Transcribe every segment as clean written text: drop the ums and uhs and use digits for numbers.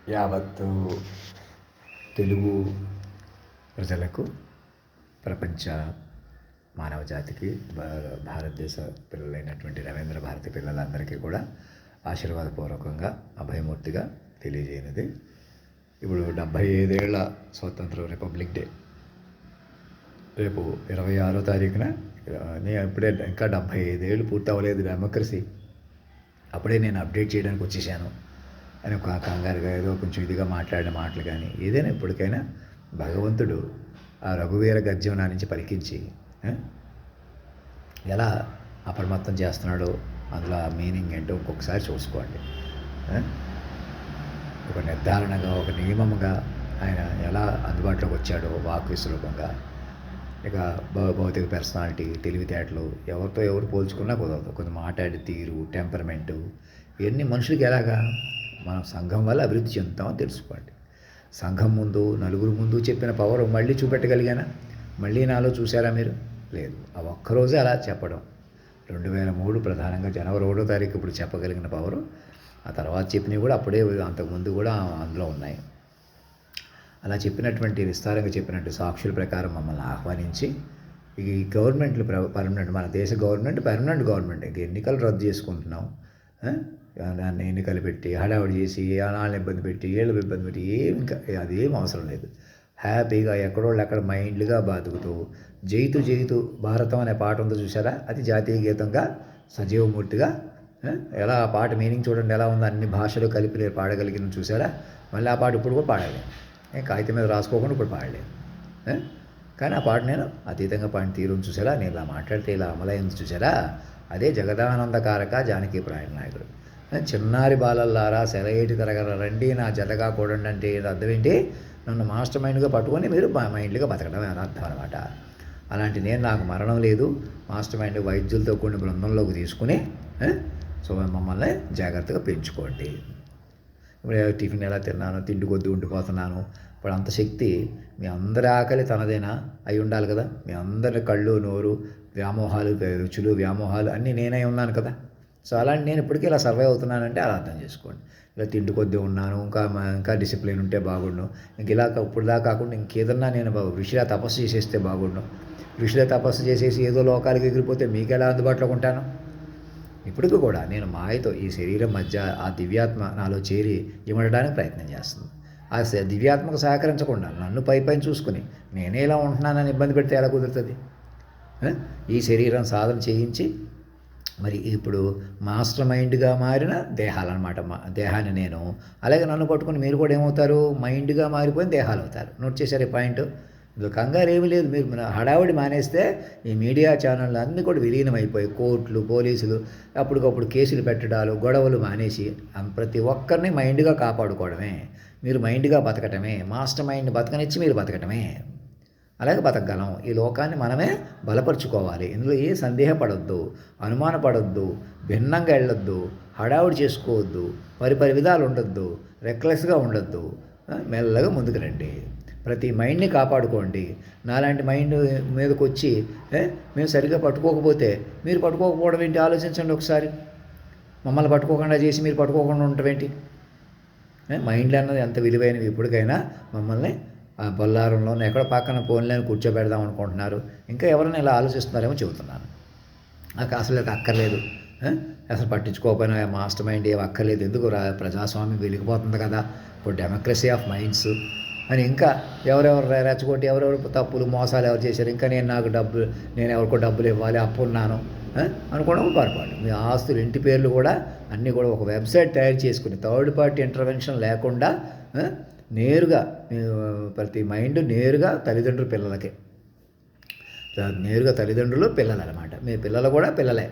యావత్తు తెలుగు ప్రజలకు, ప్రపంచ మానవ జాతికి, భారతదేశ పిల్లలైనటువంటి రవీంద్ర భారతి పిల్లలందరికీ కూడా ఆశీర్వాదపూర్వకంగా అభయమూర్తిగా తెలియజేయనిది. ఇప్పుడు 75 ఏళ్ల స్వతంత్ర రిపబ్లిక్ డే రేపు 26వ తారీఖున. నేను ఇప్పుడే ఇంకా 75 ఏళ్ళు పూర్తి అవ్వలేదు డెమోక్రసీ, అప్పుడే నేను అప్డేట్ చేయడానికి వచ్చేసాను అని ఒక కంగారుగా ఏదో కొంచెం ఇదిగా మాట్లాడిన మాటలు. కానీ ఏదైనా ఇప్పటికైనా భగవంతుడు ఆ రఘువీర గర్జన నుంచి పలికించి ఎలా అప్రమత్తం చేస్తున్నాడో, అందులో ఆ మీనింగ్ ఏంటో ఇంకొకసారి చూసుకోండి. ఒక నిర్ధారణగా, ఒక నియమముగా ఆయన ఎలా అందుబాటులోకి వచ్చాడో వాక్ విశ్రూపంగా. ఇక భౌతిక పర్సనాలిటీ, తెలివితేటలు ఎవరితో ఎవరు పోల్చుకున్నా కుదరదు. కొంత మాట్లాడే తీరు, టెంపర్మెంటు, ఇవన్నీ మనుషులకి ఎలాగా మనం సంఘం వల్ల అభివృద్ధి చెందుతామని తెలుసుకోండి. సంఘం ముందు, నలుగురు ముందు చెప్పిన పవర్ మళ్ళీ చూపెట్టగలిగానా? మళ్ళీ నాలో చూసారా మీరు? లేదు. ఆ ఒక్కరోజే అలా చెప్పడం. 2003 ప్రధానంగా జనవరి 1వ తారీఖు ఇప్పుడు చెప్పగలిగిన పవరు. ఆ తర్వాత చెప్పినవి కూడా అప్పుడే, అంతకుముందు కూడా అందులో ఉన్నాయి. అలా చెప్పినటువంటి, విస్తారంగా చెప్పినట్టు సాక్షుల ప్రకారం మమ్మల్ని ఆహ్వానించి, ఈ గవర్నమెంట్లు పర్మనెంట్, మన దేశ గవర్నమెంట్ పర్మనెంట్ గవర్నమెంట్, ఇంక ఎన్నికలు రద్దు చేసుకుంటున్నాం, దాన్ని ఎన్నికలు పెట్టి హడావుడి చేసి వాళ్ళని ఇబ్బంది పెట్టి వీళ్ళు ఇబ్బంది పెట్టి ఇంకా అదేం అవసరం లేదు. హ్యాపీగా ఎక్కడోళ్ళు అక్కడ మైండ్లుగా బతుకుతూ, జైతు జైతు భారతం అనే పాట ఉందో చూసారా? అది జాతీయ గీతంగా సజీవమూర్తిగా, ఎలా ఆ పాట మీనింగ్ చూడండి ఎలా ఉందో, అన్ని భాషలు కలిపి పాడగలిగిన చూసారా? మళ్ళీ ఆ పాట ఇప్పుడు కూడా పాడలేను, కాగితం మీద రాసుకోకుండా ఇప్పుడు పాడలేను. కానీ ఆ పాట నేను అతీతంగా పాడిన తీరుని చూసారా? నేను ఇలా మాట్లాడితే ఇలా అమలైంది చూసారా? అదే జగదానందకారక జానకి ప్రాణ నాయకుడు. చిన్నారి బాలల్లారా సెలయేటి తరగర రండి నా జతగా కూడండి అంటే అర్థం ఏంటి? నన్ను మాస్టర్ మైండ్గా పట్టుకొని మీరు మైండ్గా బతకడం అని అర్థం అనమాట. అలాంటి నేను, నాకు మరణం లేదు, మాస్టర్ మైండ్ వైద్యులతో కూడిన బృందంలోకి తీసుకుని సో మమ్మల్ని జాగ్రత్తగా పెంచుకోండి. ఇప్పుడు టిఫిన్ ఎలా తిన్నాను, తిండి కొద్ది ఉండిపోతున్నాను. ఇప్పుడు అంత శక్తి మీ అందరి ఆకలి తనదేనా అయి ఉండాలి కదా? మీ అందరి కళ్ళు, నోరు, వ్యామోహాలు, రుచులు, వ్యామోహాలు అన్నీ నేనే ఉన్నాను కదా. సో అలాంటి నేను ఇప్పటికీ ఇలా సర్వైవ్ అవుతున్నానంటే అలా అర్థం చేసుకోండి. ఇలా తిండి కొద్ది ఉన్నాను, ఇంకా డిసిప్లిన్ ఉంటే బాగుండు, ఇంక ఇలా ఇప్పుడుదా కాకుండా ఇంకేదన్నా నేను ఋషిలా తపస్సు చేసేస్తే బాగుండు. ఋషిలా తపస్సు చేసేసి ఏదో లోకాలకి ఎగిరిపోతే మీకు ఎలా అందుబాటులోకి ఉంటాను? ఇప్పటికీ కూడా నేను మాయతో ఈ శరీరం మధ్య ఆ దివ్యాత్మ నాలో చేరి ఇవ్వడానికి ప్రయత్నం చేస్తుంది. ఆ దివ్యాత్మకు సహకరించకుండా నన్ను పైన చూసుకుని నేనే ఇలా ఉంటున్నానని ఇబ్బంది పెడితే ఎలా కుదురుతుంది? ఈ శరీరం సాధన చేయించి మరి ఇప్పుడు మాస్టర్ మైండ్గా మారిన దేహాలన్నమాట. దేహాన్ని నేను, అలాగే నన్ను పట్టుకుని మీరు కూడా ఏమవుతారు? మైండ్గా మారిపోయిన దేహాలు అవుతారు. నోట్ చేశారు ఈ పాయింట్? ఇందులో కంగారు ఏమీ లేదు. మీరు హడావుడి మానేస్తే ఈ మీడియా ఛానళ్ళు అన్నీ కూడా విలీనమైపోయి కోర్టులు, పోలీసులు అప్పటికప్పుడు కేసులు పెట్టడాలు, గొడవలు మానేసి ప్రతి ఒక్కరిని మైండ్గా కాపాడుకోవడమే, మీరు మైండ్గా బతకటమే, మాస్టర్ మైండ్ బతకనిచ్చి మీరు బతకటమే. అలాగే బతకగలం. ఈ లోకాన్ని మనమే బలపరుచుకోవాలి. ఇందులో ఏ సందేహపడొద్దు, అనుమానపడొద్దు, భిన్నంగా వెళ్ళొద్దు, హడావుడి చేసుకోవద్దు, పరిపరి విధాలు ఉండొద్దు, రెక్లెస్గా ఉండొద్దు. మెల్లగా ముందుకు రండి. ప్రతి మైండ్ని కాపాడుకోండి. నాలాంటి మైండ్ మీదకి వచ్చి మేము సరిగ్గా పట్టుకోకపోతే మీరు పట్టుకోకపోవడం ఏంటి? ఆలోచించండి ఒకసారి. మమ్మల్ని పట్టుకోకుండా చేసి మీరు పట్టుకోకుండా ఉండటం ఏంటి? మైండ్లు అన్నది ఎంత విలువైనవి. ఇప్పటికైనా మమ్మల్ని ఆ బొల్లారంలోనే ఎక్కడ పక్కన ఫోన్లను కూర్చోబెడదాం అనుకుంటున్నారు. ఇంకా ఎవరైనా ఇలా ఆలోచిస్తున్నారేమో చెబుతున్నాను. నాకు అసలు అక్కర్లేదు, అసలు పట్టించుకోకపోయినా మాస్టర్ మైండ్ ఏం అక్కర్లేదు. ఎందుకు ప్రజాస్వామ్యం వెలిగిపోతుంది కదా, ఇప్పుడు డెమోక్రసీ ఆఫ్ మైండ్స్ అని ఇంకా ఎవరెవరు రెచ్చగొట్టి ఎవరెవరు తప్పులు మోసాలు ఎవరు చేశారు, ఇంకా నేను ఎవరికో డబ్బులు ఇవ్వాలి, అప్పున్నాను అనుకోవడం పొరపాటు. మీ ఆస్తులు, ఇంటి పేర్లు కూడా అన్నీ కూడా ఒక వెబ్సైట్ తయారు చేసుకుని థర్డ్ పార్టీ ఇంటర్వెన్షన్ లేకుండా నేరుగా ప్రతి మైండ్ నేరుగా తల్లిదండ్రులు పిల్లలకే, నేరుగా తల్లిదండ్రులు పిల్లలు అనమాట. మీ పిల్లలు కూడా పిల్లలే.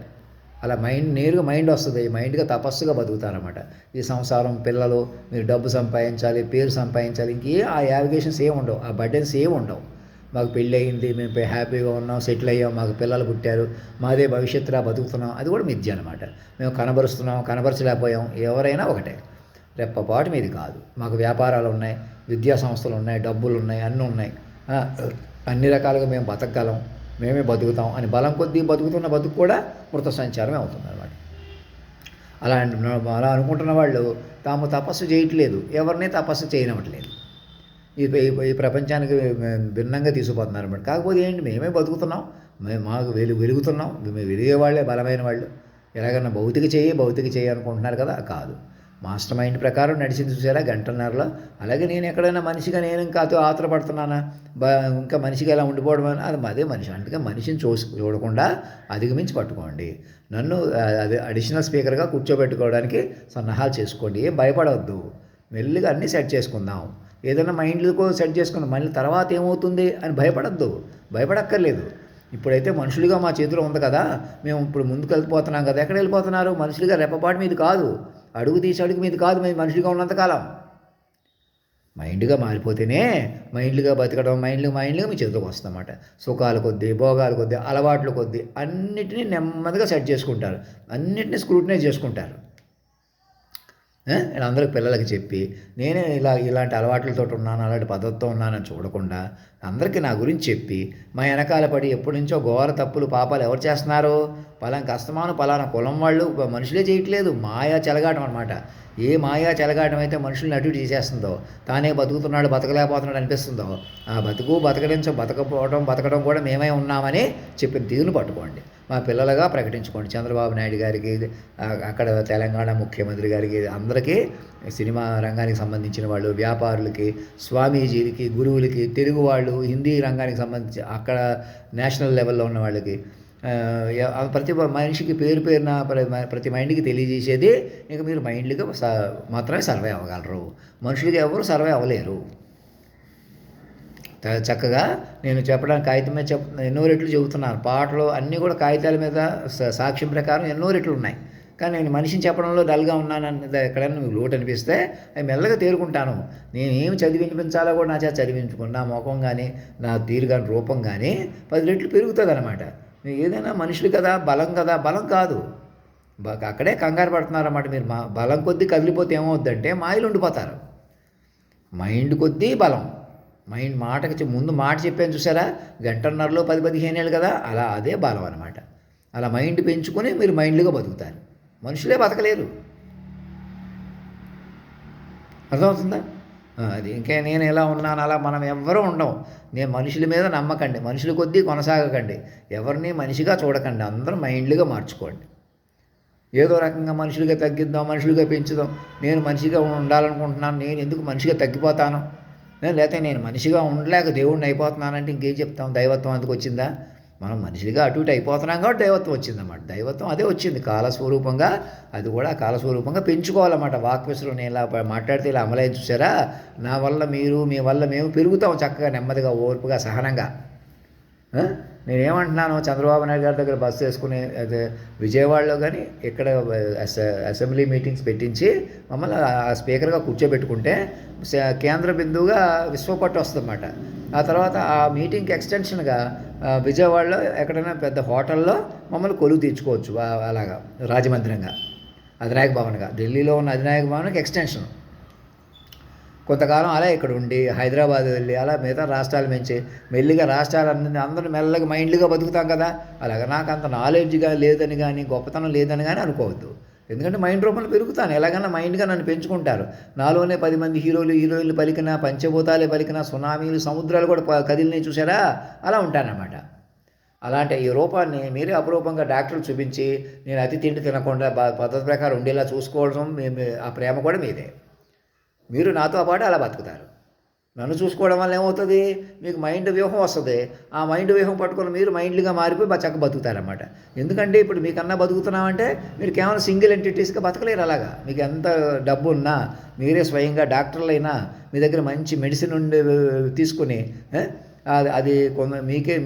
అలా నేరుగా మైండ్ వస్తుంది. మైండ్గా తపస్సుగా బతుకుతారన్నమాట. ఈ సంసారం, పిల్లలు, మీరు డబ్బు సంపాదించాలి, పేరు సంపాదించాలి, ఇంకే ఆ యావిగేషన్స్ ఏమి ఉండవు, ఆ బర్డెన్స్ ఏమి ఉండవు. మాకు పెళ్ళి అయింది, మేము హ్యాపీగా ఉన్నాం, సెటిల్ అయ్యాం, మాకు పిల్లలు పుట్టారు, మాదే భవిష్యత్తులా బతుకుతున్నాం, అది కూడా మిథ్య అనమాట. మేము కనబరుస్తున్నాం, కనబరచలేకపోయాం, ఎవరైనా ఒకటే. రెప్పపాటు మీది కాదు. మాకు వ్యాపారాలు ఉన్నాయి, విద్యా సంస్థలు ఉన్నాయి, డబ్బులు ఉన్నాయి, అన్నీ ఉన్నాయి, అన్ని రకాలుగా మేము బతకగలం, మేమే బతుకుతాం అని బలం కొద్దీ బతుకుతున్న బతుకు కూడా మృత సంచారమే అవుతుంది అనమాట. అలా అలా అనుకుంటున్న వాళ్ళు తాము తపస్సు చేయట్లేదు, ఎవరిని తపస్సు చేయనివ్వట్లేదు. ఈ ప్రపంచానికి భిన్నంగా తీసుకుపోతున్నారు అన్నమాట. కాకపోతే ఏంటి, మేమే బతుకుతున్నాం, మేము మాకు వెలుగుతున్నాం, మేము వెలిగే వాళ్ళే బలమైన వాళ్ళు. ఎలాగన్నా భౌతిక చేయి అనుకుంటున్నారు కదా, కాదు. మాస్టర్ మైండ్ ప్రకారం నడిచింది చూసారా గంటన్నరలో. అలాగే నేను ఎక్కడైనా మనిషిగా నేను ఇంకా ఆత్రపడుతున్నానా, ఇంకా మనిషిగా ఎలా ఉండిపోవడం అని, అది అదే మనిషి. అందుకే మనిషిని చూడకుండా అధిగమించి పట్టుకోండి. నన్ను అదే అడిషనల్ స్పీకర్గా కూర్చోబెట్టుకోవడానికి సన్నాహాలు చేసుకోండి. ఏం భయపడవద్దు, మెల్లిగా అన్నీ సెట్ చేసుకుందాం. ఏదైనా మైండ్లో సెట్ చేసుకుందాం, మళ్ళీ తర్వాత ఏమవుతుంది అని భయపడక్కర్లేదు. ఇప్పుడైతే మనుషులుగా మా చేతిలో ఉంది కదా, మేము ఇప్పుడు ముందుకు వెళ్ళిపోతున్నాం కదా. ఎక్కడ వెళ్ళిపోతున్నారు? మనుషులుగా రెప్పపాటు మీద కాదు, అడుగు మీద కాదు, మేము మనుషులుగా ఉన్నంతకాలం. మైండ్గా మారిపోతేనే మైండ్గా బతకడం, మైండ్గా మీ చేతిలోకి వస్తుందన్నమాట. సుఖాల కొద్దీ, భోగాల కొద్దీ, అలవాట్ల కొద్దీ అన్నిటినీ నెమ్మదిగా సెట్ చేసుకుంటారు, అన్నిటినీ స్క్రూటినైజ్ చేసుకుంటారు. నేను అందరికి పిల్లలకి చెప్పి నేనే ఇలాంటి అలవాట్లతో ఉన్నాను, అలాంటి పద్ధతితో ఉన్నానని చూడకుండా అందరికీ నా గురించి చెప్పి మా వెనకాల పడి ఎప్పటి నుంచో ఘోర తప్పులు పాపాలు ఎవరు చేస్తున్నారు? పలానా కులం వాళ్ళు మనుషులే చేయట్లేదు, మాయా చెలగాటం అనమాట. ఏ మాయా చెలగాటం అయితే మనుషుల్ని అటు ఇటు చేసేస్తుందో, తానే బతకలేకపోతున్నాడు అనిపిస్తుందో, ఆ బతకడం కూడా మేమే ఉన్నామని చెప్పిన తీరును పట్టుకోండి. మా పిల్లలుగా ప్రకటించుకోండి. చంద్రబాబు నాయుడు గారికి, అక్కడ తెలంగాణ ముఖ్యమంత్రి గారికి, అందరికీ, సినిమా రంగానికి సంబంధించిన వాళ్ళు, వ్యాపారులకి, స్వామీజీలకి, గురువులకి, తెలుగు వాళ్ళు, హిందీ రంగానికి సంబంధించి అక్కడ నేషనల్ లెవెల్లో ఉన్న వాళ్ళకి, ప్రతి మనిషికి పేరున ప్రతి మైండ్కి తెలియజేసేది, ఇక మీరు మైండ్లుగా మాత్రమే సర్వే అవ్వగలరు, మనుషులుగా ఎవరు సర్వే అవ్వలేరు. చక్కగా నేను చెప్పడానికి కాగితం మీద ఎన్నో రెట్లు చెబుతున్నాను. పాటలు అన్నీ కూడా కాగితాల మీద సాక్ష్యం ప్రకారం ఎన్నో రెట్లు ఉన్నాయి. కానీ నేను మనిషిని చెప్పడంలో డల్గా ఉన్నానని ఎక్కడైనా మీకు లోటు అనిపిస్తే అవి మెల్లగా తేరుకుంటాను. నేను ఏమి చదివించాలో కూడా నా చేత చదివించుకుని, నా ముఖం కానీ నా తీరు కానీ రూపం కానీ 10 రెట్లు పెరుగుతుంది అనమాట. ఏదైనా మనుషులు కదా, బలం కాదు. అక్కడే కంగారు పడుతున్నారన్నమాట. మీరు బలం కొద్దీ కదిలిపోతే ఏమవుద్దంటే మాయలు ఉండిపోతారు. మైండ్ కొద్దీ బలం. మైండ్ మాటకి ముందు మాట చెప్పాను చూసారా, గంటన్నరలో 10-15 ఏళ్ళు కదా, అలా అదే బలం అనమాట. అలా మైండ్ పెంచుకొని మీరు మైండ్లుగా బతుకుతారు. మనుషులే బతకలేరు. అర్థమవుతుందా? అది ఇంకా నేను ఎలా ఉన్నాను అలా మనం ఎవ్వరూ ఉండం. నేను మనుషుల మీద నమ్మకండి, మనుషుల కొద్దీ కొనసాగకండి, ఎవరిని మనిషిగా చూడకండి, అందరూ మైండ్లుగా మార్చుకోండి. ఏదో రకంగా మనుషులుగా తగ్గిద్దాం, మనుషులుగా పెంచుదాం, నేను మనిషిగా ఉండాలనుకుంటున్నాను, నేను ఎందుకు మనిషిగా తగ్గిపోతాను, లేకపోతే నేను మనిషిగా ఉండలేక దేవుడిని అయిపోతున్నానంటే ఇంకేం చెప్తాం? దైవత్వం అందుకు వచ్చిందా? మనం మనిషిగా అటు ఇటు అయిపోతున్నాం కాబట్టి దైవత్వం వచ్చిందన్నమాట. దైవత్వం అదే వచ్చింది కాలస్వరూపంగా, అది కూడా కాలస్వరూపంగా పెంచుకోవాలన్నమాట. వాక్యసులు నేను ఇలా మాట్లాడితే ఇలా అమలైన చూసారా, నా వల్ల మీరు, మీ వల్ల మేము పెరుగుతాం చక్కగా, నెమ్మదిగా, ఓర్పుగా, సహనంగా. నేనేమంటున్నాను, చంద్రబాబు నాయుడు గారి దగ్గర బస్సు వేసుకుని అదే విజయవాడలో కానీ ఇక్కడ అసెంబ్లీ మీటింగ్స్ పెట్టించి మమ్మల్ని ఆ స్పీకర్గా కూర్చోబెట్టుకుంటే కేంద్ర బిందువుగా విశ్వపట్టు వస్తుందన్నమాట. ఆ తర్వాత ఆ మీటింగ్కి ఎక్స్టెన్షన్గా విజయవాడలో ఎక్కడైనా పెద్ద హోటల్లో మమ్మల్ని కొలువు తీర్చుకోవచ్చు. అలాగా రాజమందిరంగా, అధినాయక భవన్గా, ఢిల్లీలో ఉన్న అధినాయక భవన్కి ఎక్స్టెన్షన్. కొంతకాలం అలా ఇక్కడ ఉండి హైదరాబాద్ వెళ్ళి అలా మిగతా రాష్ట్రాల నుంచి మెల్లిగా రాష్ట్రాలన్నీ అందరూ మెల్లగా మైండ్లుగా బతుకుతాం కదా. అలాగా నాకు అంత నాలెడ్జ్గా లేదని కానీ, గొప్పతనం లేదని కానీ అనుకోవద్దు. ఎందుకంటే మైండ్ రూపంలో పెరుగుతాను, ఎలాగైనా మైండ్గా నన్ను పెంచుకుంటారు. నాలోనే 10 మంది హీరోయిన్లు పలికిన, పంచభూతాలే పలికిన, సునామీలు, సముద్రాలు కూడా కదిలినాయి చూసారా, అలా ఉంటానన్నమాట. అలాంటి ఈ రూపాన్ని మీరే అపురూపంగా డాక్టర్లు చూపించి నేను అతి తిండి తినకుండా పద్ధతి ప్రకారం ఉండేలా చూసుకోవడం, ఆ ప్రేమ కూడా మీదే. మీరు నాతో పాటు అలా బతుకుతారు. నన్ను చూసుకోవడం వల్ల ఏమవుతుంది, మీకు మైండ్ వ్యూహం వస్తుంది. ఆ మైండ్ వ్యూహం పట్టుకొని మీరు మైండ్లుగా మారిపోయి చక్క బతుకుతారన్నమాట. ఎందుకంటే ఇప్పుడు మీకన్నా బతుకుతున్నామంటే మీరు కేవలం సింగిల్ ఎంటిటీస్గా బతకలేరు. అలాగా మీకు ఎంత డబ్బు ఉన్నా, మీరే స్వయంగా డాక్టర్లైనా మీ దగ్గర మంచి మెడిసిన్ ఉండి తీసుకుని అది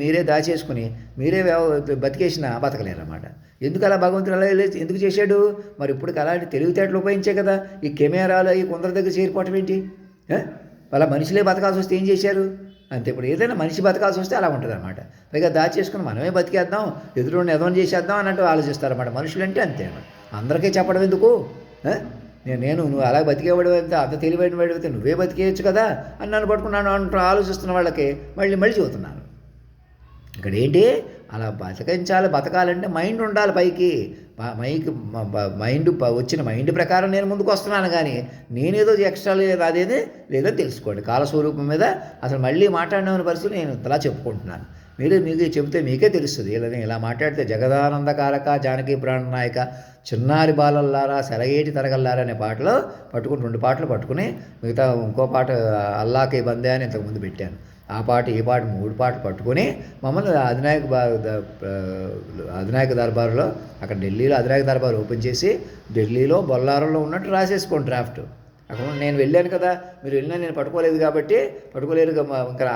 మీరే దాచేసుకుని మీరే బతికేసినా బతకలేరు అన్నమాట. ఎందుకు అలా భగవంతుడు అలా ఎందుకు చేశాడు? మరి ఇప్పటికి అలాంటి తెలివితేటలు ఉపయోగించే కదా ఈ కెమెరాలు అవి కొందరి దగ్గర చేరిపోవటం ఏంటి? అలా మనుషులే బతకాల్సి వస్తే ఏం చేశారు? అంతే. ఇప్పుడు ఏదైనా మనిషి బతకాల్సి వస్తే అలా ఉంటుంది అనమాట. పైగా దాచేసుకుని మనమే బతికేద్దాం, ఎదురుని ఎదవం చేసేద్దాం అన్నట్టు ఆలోచిస్తారన్నమాట. మనుషులు అంటే అంతే అన్నమాట. అందరికీ చెప్పడం ఎందుకు? నువ్వు అలా బతికేవాడు అంత తెలివైన వాడు అయితే నువ్వే బతికేయచ్చు కదా అని నన్ను పట్టుకున్నాను అంటూ ఆలోచిస్తున్న వాళ్ళకి మళ్ళీ చెబుతున్నాను. ఇక్కడ ఏంటి, అలా బతకాలంటే మైండ్ ఉండాలి పైకి. మైండ్ వచ్చిన మైండ్ ప్రకారం నేను ముందుకు వస్తున్నాను, కానీ నేనేదో ఎక్స్ట్రా అదేది లేదో తెలుసుకోండి. కాలస్వరూపం మీద అసలు మళ్ళీ మాట్లాడిన పరిస్థితులు నేను ఇంతలా చెప్పుకుంటున్నాను. మీకు చెబితే మీకే తెలుస్తుంది. ఇలా మాట్లాడితే జగదానందకారక జానకి ప్రాణనాయక చిన్నారి బాలల్లారా సెలయేటి తరగల్లారా అనే పాటలో పట్టుకుని 2 పాటలు పట్టుకుని మిగతా ఇంకో పాట అల్లాకే బందే అని ఇంతకుముందు పెట్టాను. ఆ పాట ఈ పాట 3 పాటలు పట్టుకుని మమ్మల్ని అధినాయక దర్బారులో అక్కడ ఢిల్లీలో అధినాయక దర్బారు ఓపెన్ చేసి ఢిల్లీలో బొల్లారంలో ఉన్నట్టు రాసేసుకోండి డ్రాఫ్ట్. అక్కడ నేను వెళ్ళాను కదా, మీరు వెళ్ళినా నేను పట్టుకోలేదు కాబట్టి ఇంకా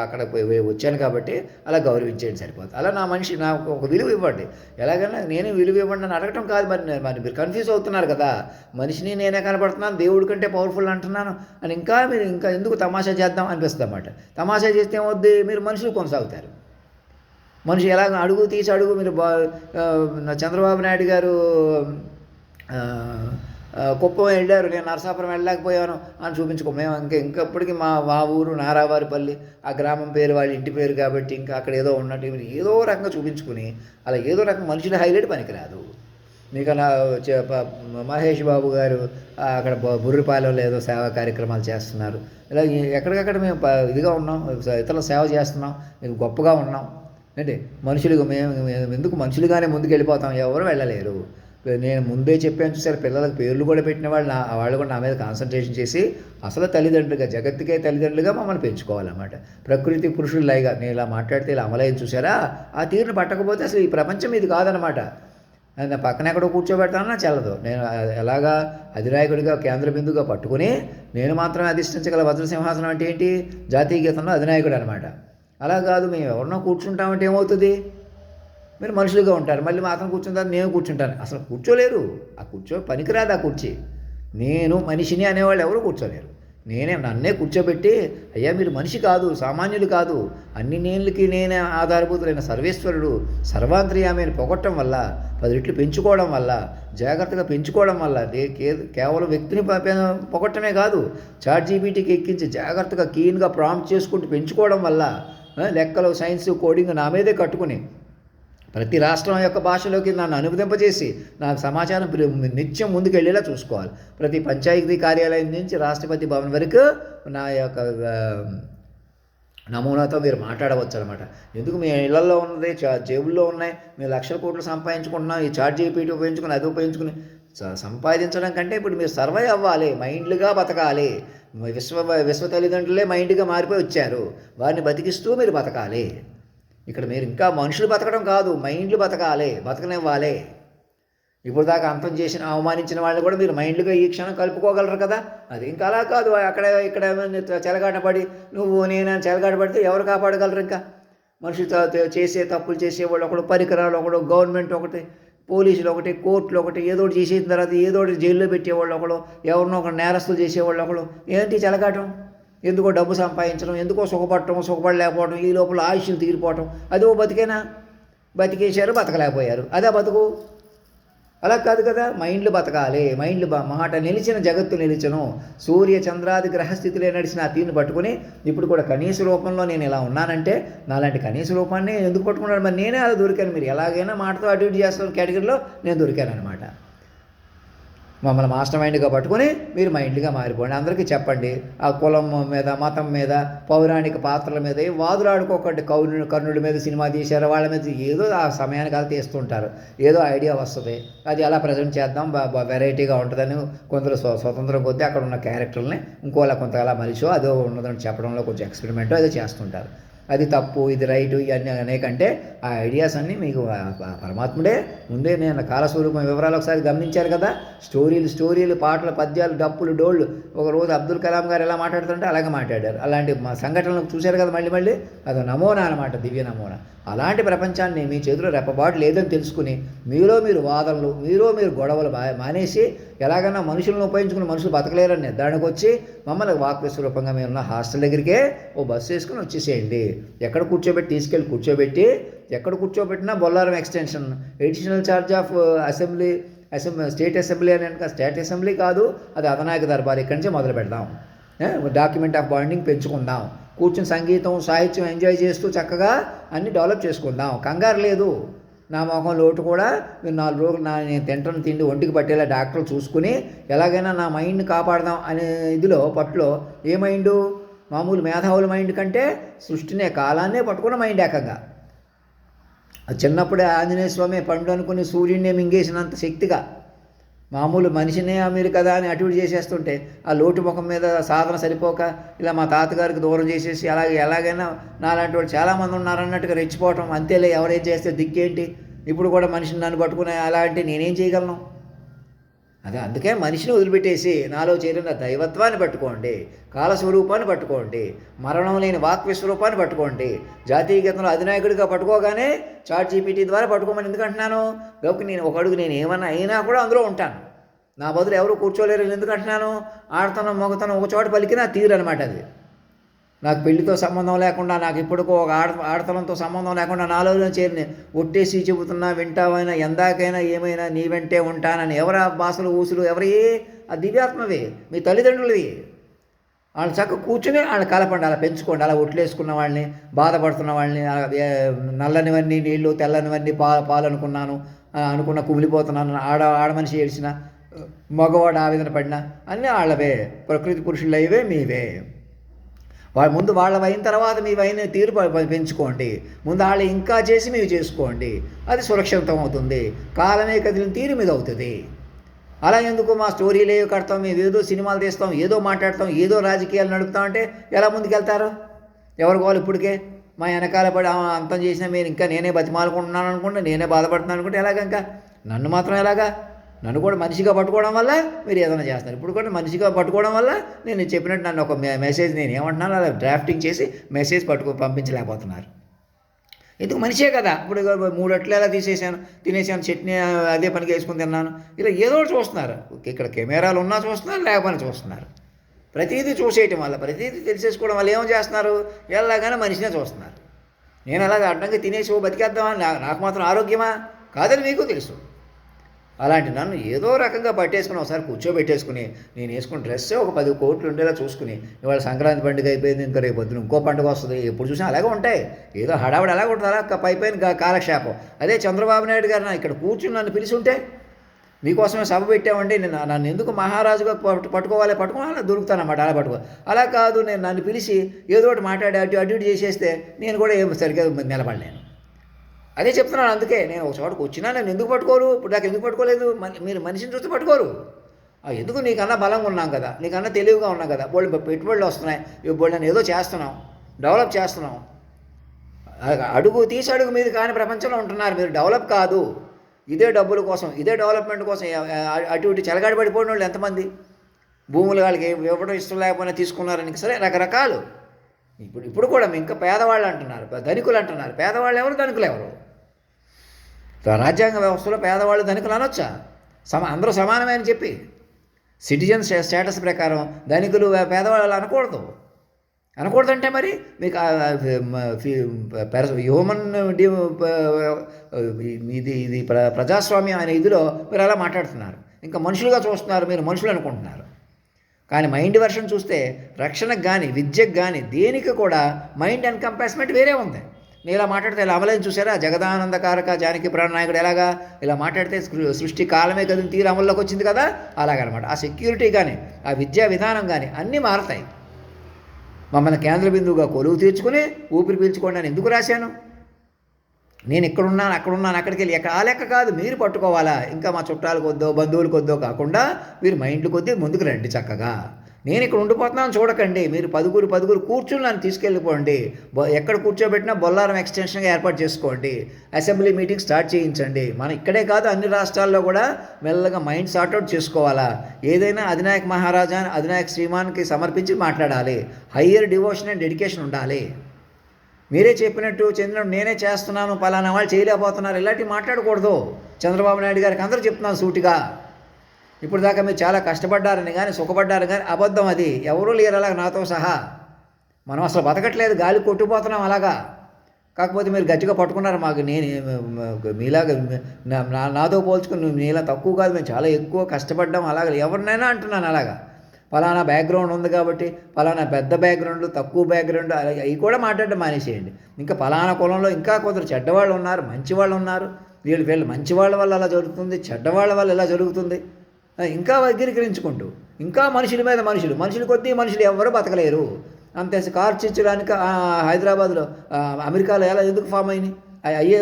అక్కడ వచ్చాను కాబట్టి అలా గౌరవించేయండి సరిపోతుంది. అలా నా మనిషి నాకు ఒక విలువ ఇవ్వండి. ఎలాగైనా నేనే విలువ ఇవ్వండి అని అడగటం కాదు. మరి మీరు కన్ఫ్యూజ్ అవుతున్నారు కదా, మనిషిని నేనే కనపడుతున్నాను దేవుడి కంటే పవర్ఫుల్ అంటున్నాను అని మీరు ఇంకా ఎందుకు తమాషా చేద్దాం అనిపిస్తుంది అన్నమాట. తమాషా చేస్తే ఏమవుద్ది, మీరు మనుషులు కొనసాగుతారు. మనిషి ఎలాగ అడుగు తీసి అడుగు మీరు చంద్రబాబు నాయుడు గారు కుప్పం వెళ్ళారు, నేను నరసాపురం వెళ్ళలేకపోయాను అని చూపించుకో. మేము ఇంకప్పటికీ మా ఊరు నారావారిపల్లి, ఆ గ్రామం పేరు వాళ్ళ ఇంటి పేరు కాబట్టి ఇంకా అక్కడ ఏదో ఉన్నట్టు మీరు ఏదో రకంగా చూపించుకుని అలా ఏదో రకం మనుషుల హైలైట్ పనికిరాదు. మీకు అలా మహేష్ బాబు గారు అక్కడ బుర్రిపాలెంలో ఏదో సేవా కార్యక్రమాలు చేస్తున్నారు. ఇలా ఎక్కడికక్కడ మేము ఇదిగా ఉన్నాం, ఇతరుల సేవ చేస్తున్నాం, మేము గొప్పగా ఉన్నాం అంటే మనుషులుగా మేము ఎందుకు మనుషులుగానే ముందుకు వెళ్ళిపోతాం, ఎవరు వెళ్ళలేరు. నేను ముందే చెప్పాను చూసారు, పిల్లలకు పేర్లు కూడా పెట్టిన వాళ్ళు కూడా నా మీద కాన్సన్ట్రేషన్ చేసి అసలు తల్లిదండ్రులుగా జగత్తుకే తల్లిదండ్రులుగా మమ్మల్ని పెంచుకోవాలన్నమాట. ప్రకృతి పురుషులు లైగా నేను ఇలా మాట్లాడితే ఇలా అమలయ్యం చూసారా, ఆ తీరును పట్టకపోతే అసలు ఈ ప్రపంచం ఇది కాదనమాట. నా పక్కన ఎక్కడో కూర్చోబెడతానన్నా చెల్లదు. నేను ఎలాగా అధినాయకుడిగా కేంద్ర బిందుగా పట్టుకుని నేను మాత్రమే అధిష్ఠించగల వజ్రసింహాసనం అంటే ఏంటి, జాతీయ గీతంలో అధినాయకుడు అనమాట. అలా కాదు, మేము ఎవరినో కూర్చుంటామంటే ఏమవుతుంది, మీరు మనుషులుగా ఉంటారు, మళ్ళీ మాత్రం కూర్చుంటారు, నేను కూర్చుంటాను. అసలు కూర్చోలేరు, ఆ పనికిరాదు ఆ కుర్చీ. నేను మనిషిని అనేవాళ్ళు ఎవరు కూర్చోలేరు. నన్నే కూర్చోబెట్టి అయ్యా మీరు మనిషి కాదు, సామాన్యులు కాదు, అన్ని నేళ్ళకి నేనే ఆధారభూతులైన సర్వేశ్వరుడు సర్వాంతర్యామిని పొగట్టడం వల్ల 10 రెట్లు పెంచుకోవడం వల్ల జాగ్రత్తగా పెంచుకోవడం వల్ల కేవలం వ్యక్తిని పొగట్టమే కాదు, చాట్‌జీపీటీకి ఎక్కించి జాగ్రత్తగా క్లీన్గా ప్రాంప్ట్ చేసుకుంటూ పెంచుకోవడం వల్ల లెక్కలు సైన్స్ కోడింగ్ నా మీదే కట్టుకుని ప్రతి రాష్ట్రం యొక్క భాషలోకి నన్ను అనువదింపజేసి నాకు సమాచారం నిత్యం ముందుకు వెళ్ళేలా చూసుకోవాలి. ప్రతి పంచాయతీ కార్యాలయం నుంచి రాష్ట్రపతి భవన్ వరకు నా యొక్క నమూనాతో మీరు మాట్లాడవచ్చు అనమాట. ఎందుకు మీ ఇళ్లలో ఉన్నది జేబుల్లో ఉన్నాయి, మీరు లక్షల కోట్లు సంపాదించుకుంటున్నాం, ఈ చాట్‌జీపీటీ ఉపయోగించుకుని అది ఉపయోగించుకుని సంపాదించడం కంటే ఇప్పుడు మీరు సర్వైవ్ అవ్వాలి, మైండ్లుగా బతకాలి. విశ్వ తల్లిదండ్రులే మైండ్గా మారిపోయి వచ్చారు, వారిని బతికిస్తూ మీరు బతకాలి. ఇక్కడ మీరు ఇంకా మనుషులు బతకడం కాదు, మైండ్లు బతకాలి, బతకనివ్వాలి. ఇప్పుడు దాకా అంతం చేసిన అవమానించిన వాళ్ళని కూడా మీరు మైండ్లుగా ఈ క్షణం కలుపుకోగలరు కదా. అది ఇంకా అలా కాదు, ఇక్కడ చెలగాట పడి నువ్వు నేను చెలగాట పడితే ఎవరు కాపాడగలరు? ఇంకా మనుషులు చేసే తప్పులు చేసేవాళ్ళు ఒకడు, పరికరాలు ఒకడు, గవర్నమెంట్ ఒకటి, పోలీసులు ఒకటి, కోర్టులు ఒకటి, ఏదో ఒకటి చేసిన తర్వాత ఏదో ఒకటి జైల్లో పెట్టేవాళ్ళు ఒకడు, ఎవరినో ఒక నేరస్తులు చేసేవాళ్ళు ఒకడు. ఏంటి చెలగాటం? ఎందుకో డబ్బు సంపాదించడం, ఎందుకో సుఖపడలేకపోవడం, ఈ లోపల ఆయుష్లు తీరిపోవటం, అదో బతికేనా? బతికేశారు, బతకలేకపోయారు, అదే బతుకు. అలా కాదు కదా, మైండ్లు బతకాలి. మైండ్లు మాట నిలిచిన జగత్తు నిలిచను. సూర్య చంద్రాది గ్రహస్థితిలో నడిచిన ఆ తీరుని పట్టుకుని ఇప్పుడు కూడా కనీస రూపంలో నేను ఇలా ఉన్నానంటే నాలాంటి కనీస రూపాన్ని ఎందుకు పట్టుకున్నాడు? మరి నేనే అలా దొరికాను. మీరు ఎలాగైనా మాటతో అటు ఇటు చేస్తున్న కేటగిరీలో నేను దొరికాను అనమాట. మమ్మల్ని మాస్టర్ మైండ్గా పట్టుకొని మీరు మైండ్గా మారిపోండి. అందరికీ చెప్పండి, ఆ కులం మీద, మతం మీద, పౌరాణిక పాత్రల మీద వాదులాడుకోకండి. కర్ణుడి మీద సినిమా తీశారు, వాళ్ళ మీద ఏదో ఆ సమయానికి అలా తీస్తుంటారు, ఏదో ఐడియా వస్తుంది, అది అలా ప్రజెంట్ చేద్దాం, వెరైటీగా ఉంటుందని కొందరు స్వతంత్రం కొద్దీ అక్కడ ఉన్న క్యారెక్టర్ని ఇంకోలా కొంతలా మనిషో అదో ఉన్నదని చెప్పడంలో కొంచెం ఎక్స్పెరిమెంటో ఏదో చేస్తుంటారు. అది తప్పు, ఇది రైటు, ఇవన్నీ అనేకంటే ఆ ఐడియాస్ అన్నీ మీకు పరమాత్ముడే ముందే నేను కాలస్వరూపం వివరాలు ఒకసారి గమనించారు కదా. స్టోరీలు, పాటలు, పద్యాలు, డప్పులు, డోళ్ళు. ఒకరోజు అబ్దుల్ కలాం గారు ఎలా మాట్లాడుతుంటే అలాగే మాట్లాడారు. అలాంటి సంఘటనలు చూశారు కదా. మళ్ళీ అదో నమూనా అనమాట, దివ్య నమూనా. అలాంటి ప్రపంచాన్ని మీ చేతిలో రెప్పబాటు లేదని తెలుసుకుని మీరు వాదనలు, మీరు గొడవలు మానేసి ఎలాగైనా మనుషులను ఉపయోగించుకుని మనుషులు బతకలేరని నిర్ధారణకు వచ్చి మమ్మల్ని వాక్యస్వరూపంగా మేమున్న హాస్టల్ దగ్గరికే ఓ బస్సు వేసుకుని వచ్చేసేయండి. ఎక్కడ తీసుకెళ్ళి కూర్చోబెట్టి ఎక్కడ కూర్చోబెట్టినా Bollaram extension additional charge of state assembly అని కనుక స్టేట్ అసెంబ్లీ కాదు, అది అధినాయక దర్బార్. ఇక్కడి నుంచే మొదలు పెడదాం. డాక్యుమెంట్ ఆఫ్ బాండింగ్ పెంచుకుందాం, కూర్చుని సంగీతం సాహిత్యం ఎంజాయ్ చేస్తూ చక్కగా అన్నీ డెవలప్ చేసుకుందాం. కంగారు లేదు. నా మొఖం లోటు కూడా మీరు 4 రోజులు నేను తింటున్న తిండి ఒంటికి పట్టేలా డాక్టర్లు చూసుకుని ఎలాగైనా నా మైండ్ని కాపాడదాం అనే ఇదిలో పట్టులో ఏ మైండు మామూలు మేధావుల మైండ్ కంటే సృష్టినే కాలాన్నే పట్టుకున్న మైండ్ ఏకంగా. చిన్నప్పుడే ఆంజనేయ స్వామి పండు అనుకుని సూర్యుడినే మింగేసినంత శక్తిగా మామూలు మనిషినే మీరు కదా అని అటు ఇటు చేసేస్తుంటే ఆ లోటు ముఖం మీద సాధన సరిపోక ఇలా మా తాతగారికి దూరం చేసేసి అలాగే ఎలాగైనా నాలాంటి వాళ్ళు చాలామంది ఉన్నారన్నట్టుగా రెచ్చిపోవటం. అంతేలే, ఎవరేం చేస్తే దిక్కేంటి, ఇప్పుడు కూడా మనిషిని నన్ను పట్టుకునే అలా అంటే నేనేం చేయగలను? అదే అందుకే మనిషిని వదిలిపెట్టేసి నాలో చేరిన దైవత్వాన్ని పట్టుకోండి, కాలస్వరూపాన్ని పట్టుకోండి, మరణం లేని వాక్ విస్వరూపాన్ని పట్టుకోండి. జాతీయ గీతంలో అధినాయకుడిగా పట్టుకోగానే ChatGPT ద్వారా పట్టుకోమని ఎందుకంటున్నాను? కాబట్టి నేను ఒక అడుగు నేను ఏమన్నా అయినా కూడా అందులో ఉంటాను. నా బదులు ఎవరు కూర్చోలేరు ఎందుకంటున్నాను? ఆడతనం మొగతనం ఒక చోట పలికినా తీరు అనమాట అది. నాకు పెళ్లితో సంబంధం లేకుండా, నాకు ఇప్పటికో ఒక ఆడతనంతో సంబంధం లేకుండా నాలో చేరిన ఒట్టేసి చెబుతున్నా వింటావైనా ఎందాకైనా ఏమైనా నీ వెంటే ఉంటానని ఎవరి భాషలు ఊసులు ఎవరి ఆ దివ్యాత్మవి మీ తల్లిదండ్రులవి. వాళ్ళు చక్కగా కూర్చుని వాళ్ళని కలపండి, అలా పెంచుకోండి. అలా ఒట్లేసుకున్న వాళ్ళని, బాధపడుతున్న వాళ్ళని, నల్లనివన్నీ నీళ్ళు తెల్లనివన్నీ పాలు అనుకున్నాను అనుకున్న కుమిలిపోతున్నాను, ఆడ మనిషి ఏడ్చిన, మగవాడు ఆవేదన పడినా అన్నీ వాళ్ళవే, ప్రకృతి పురుషులు అయ్యవే మీవే. ముందు వాళ్ళవి అయిన తర్వాత మీ అయిన తీరు పెంచుకోండి. ముందు వాళ్ళు ఇంకా చేసి మీరు చేసుకోండి, అది సురక్షితం అవుతుంది. కాలమే కదిలిన తీరు మీద అవుతుంది. అలా ఎందుకు మా స్టోరీలు ఏవో కడతాం, మేము ఏదో సినిమాలు తీస్తాం, ఏదో మాట్లాడతాం, ఏదో రాజకీయాలు నడుపుతాం అంటే ఎలా ముందుకెళ్తారు? ఎవరు కావాలి ఇప్పటికే మా వెనకాల పడి అంతం చేసినా మీరు ఇంకా నేనే బతిమాలుకుంటున్నాను అనుకుంటే, నేనే బాధపడుతున్నాను అనుకుంటే ఎలాగ? ఇంకా నన్ను మాత్రం ఎలాగా? నన్ను కూడా మనిషిగా పట్టుకోవడం వల్ల మీరు ఏదైనా చేస్తారు. ఇప్పుడు కూడా మనిషిగా పట్టుకోవడం వల్ల నేను చెప్పినట్టు నన్ను ఒక మెసేజ్ నేను ఏమంటున్నాను అలా డ్రాఫ్టింగ్ చేసి మెసేజ్ పంపించలేకపోతున్నారు. ఎందుకు? మనిషే కదా. ఇప్పుడు 3 అట్లు ఎలా తినేసాను, చట్నీ అదే పనికి వేసుకుని తిన్నాను, ఇలా ఏదో ఒకటి చూస్తున్నారు. ఇక్కడ కెమెరాలు ఉన్నా చూస్తున్నారు, లేకపోయినా చూస్తున్నారు. ప్రతిదీ చూసేయటం వల్ల, ప్రతిదీ తెలిసేసుకోవడం వల్ల ఏమో చేస్తున్నారు, ఎలాగైనా మనిషినే చూస్తున్నారు. నేను అలాగ అడ్డంగా తినేసి బతికేద్దామని నాకు మాత్రం ఆరోగ్యమా? కాదని మీకు తెలుసు. అలాంటి నన్ను ఏదో రకంగా పట్టేసుకుని ఒకసారి కూర్చోబెట్టేసుకుని నేను వేసుకున్న డ్రెస్సే ఒక 10 కోట్లు ఉండేలా చూసుకుని, ఇవాళ సంక్రాంతి పండుగ అయిపోయింది, ఇంకా రేపు పొద్దున ఇంకో పండుగ వస్తుంది, ఎప్పుడు చూసినా అలాగే ఉంటాయి. ఏదో హడావిడి అలాగే ఉంటుంది, అలా పైపోయిన కాలక్షేపం. అదే చంద్రబాబు నాయుడు గారు ఇక్కడ కూర్చుని నన్ను పిలిచి ఉంటే, మీకోసమే సభ పెట్టామండి, నన్ను ఎందుకు మహారాజుగా పట్టుకోవాలి దొరుకుతానన్నమాట, అలా అలా కాదు. నన్ను పిలిచి ఏదో ఒకటి మాట్లాడి అటు ఇటు చేసేస్తే నేను కూడా ఏం సరిగ్గా నిలబడలేను. అదే చెప్తున్నాను. అందుకే నేను ఒక చోటకు వచ్చినా నేను ఎందుకు పట్టుకోరు? ఇప్పుడు నాకు ఎందుకు పట్టుకోలేదు? మీరు మనిషిని చూస్తే పట్టుకోరు. ఎందుకు? నీకన్నా బలంగా ఉన్నాం కదా, నీకన్నా తెలివిగా ఉన్నాం కదా, పెట్టుబడులు వస్తున్నాయి, ఇప్పుడు నేను ఏదో చేస్తున్నాం, డెవలప్ చేస్తున్నాం. అడుగు తీసి అడుగు మీద కానీ ప్రపంచంలో ఉంటున్నారు మీరు. డెవలప్ కాదు, ఇదే డబ్బుల కోసం, ఇదే డెవలప్మెంట్ కోసం అటు ఇటు చెలగాడి పడిపోయిన వాళ్ళు ఎంతమంది? భూములు వాళ్ళకి ఇవ్వడం ఇష్టం లేకపోయినా తీసుకున్నారని సరే రకరకాలు. ఇప్పుడు కూడా ఇంకా పేదవాళ్ళు అంటున్నారు, ధనికులు అంటున్నారు. పేదవాళ్ళు ఎవరు, ధనికులు ఎవరు? రాజ్యాంగ వ్యవస్థలో పేదవాళ్ళు ధనికులు అనొచ్చా? అందరూ సమానమే అని చెప్పి సిటిజన్ స్టేటస్ ప్రకారం ధనికులు పేదవాళ్ళు అనకూడదంటే మరి మీకు హ్యూమన్ ఇది ప్రజాస్వామ్యం అనే ఇదిలో మీరు అలా మాట్లాడుతున్నారు. ఇంకా మనుషులుగా చూస్తున్నారు, మీరు మనుషులు అనుకుంటున్నారు. కానీ మైండ్ వెర్షన్ చూస్తే రక్షణకు కానీ విద్యకు కానీ దేనికి కూడా మైండ్ ఎన్కంపాస్మెంట్ వేరే ఉంది. నేను ఇలా మాట్లాడితే ఇలా అమలని చూసారా? జగదానందకారక జానకి ప్రాణనాయకుడు ఎలాగా ఇలా మాట్లాడితే సృష్టి కాలమే కదిలి తీరు అమల్లోకి వచ్చింది కదా, అలాగనమాట. ఆ సెక్యూరిటీ కానీ ఆ విద్యా విధానం కానీ అన్నీ మారతాయి. మమ్మల్ని కేంద్ర బిందువుగా కొలువు తీర్చుకుని ఊపిరి పీల్చుకోండి అని ఎందుకు రాశాను? నేను ఇక్కడున్నాను, అక్కడున్నాను, అక్కడికి వెళ్ళి ఆ లెక్క కాదు. మీరు పట్టుకోవాలా? ఇంకా మా చుట్టాలకు వద్దో బంధువులకు వద్దో కాకుండా మీరు మైండ్లు కొద్దీ ముందుకు రండి చక్కగా. నేను ఇక్కడ ఉండిపోతున్నాను చూడకండి. మీరు పదుగురు కూర్చుని నన్ను తీసుకెళ్ళిపోండి. ఎక్కడ కూర్చోబెట్టినా బొల్లారం ఎక్స్టెన్షన్గా ఏర్పాటు చేసుకోండి. అసెంబ్లీ మీటింగ్ స్టార్ట్ చేయించండి. మనం ఇక్కడే కాదు అన్ని రాష్ట్రాల్లో కూడా మెల్లగా మైండ్ సార్ట్అవుట్ చేసుకోవాలా. ఏదైనా అధినాయక మహారాజా అధినాయక శ్రీమాన్కి సమర్పించి మాట్లాడాలి. హయ్యర్ డివోషన్ అండ్ డెడికేషన్ ఉండాలి. మీరే చెప్పినట్టు చంద్రుడు నేనే చేస్తున్నాను, పలానా వాళ్ళు చేయలేకపోతున్నారు, ఇలాంటివి మాట్లాడకూడదు. చంద్రబాబు నాయుడు గారికి అందరూ చెప్తున్నాను సూటిగా. ఇప్పుడు దాకా మీరు చాలా కష్టపడ్డారని కానీ సుఖపడ్డారని కానీ అబద్ధం. అది ఎవరూ లేరు అలాగా నాతో సహా. మనం అసలు బతకట్లేదు, గాలి కొట్టుకుపోతున్నాం అలాగా. కాకపోతే మీరు గట్టిగా పట్టుకున్నారు. మాకు నేను మీలాగా నాతో పోల్చుకుని నీలా తక్కువ కాదు, మేము చాలా ఎక్కువ కష్టపడ్డాం అలాగా. ఎవరినైనా అంటున్నాను అలాగా. ఫలానా బ్యాక్గ్రౌండ్ ఉంది కాబట్టి, ఫలానా పెద్ద బ్యాక్గ్రౌండ్, తక్కువ బ్యాక్గ్రౌండ్ అవి కూడా మాట్లాడడం మానేసేయండి. ఇంకా ఫలానా కులంలో ఇంకా కొందరు చెడ్డవాళ్ళు ఉన్నారు, మంచి వాళ్ళు ఉన్నారు, వీళ్ళు మంచి వాళ్ళ వల్ల అలా జరుగుతుంది, చెడ్డవాళ్ళ వల్ల ఎలా జరుగుతుంది. ఇంకా వక్రీకరించుకుంటూ ఇంకా మనుషుల మీద మనుషులు కొద్దీ మనుషులు ఎవరు బతకలేరు. అంతే కార్చిచ్చడానికి హైదరాబాద్లో అమెరికాలో ఎలా ఎందుకు ఫామ్ అయినాయి, అయ్యే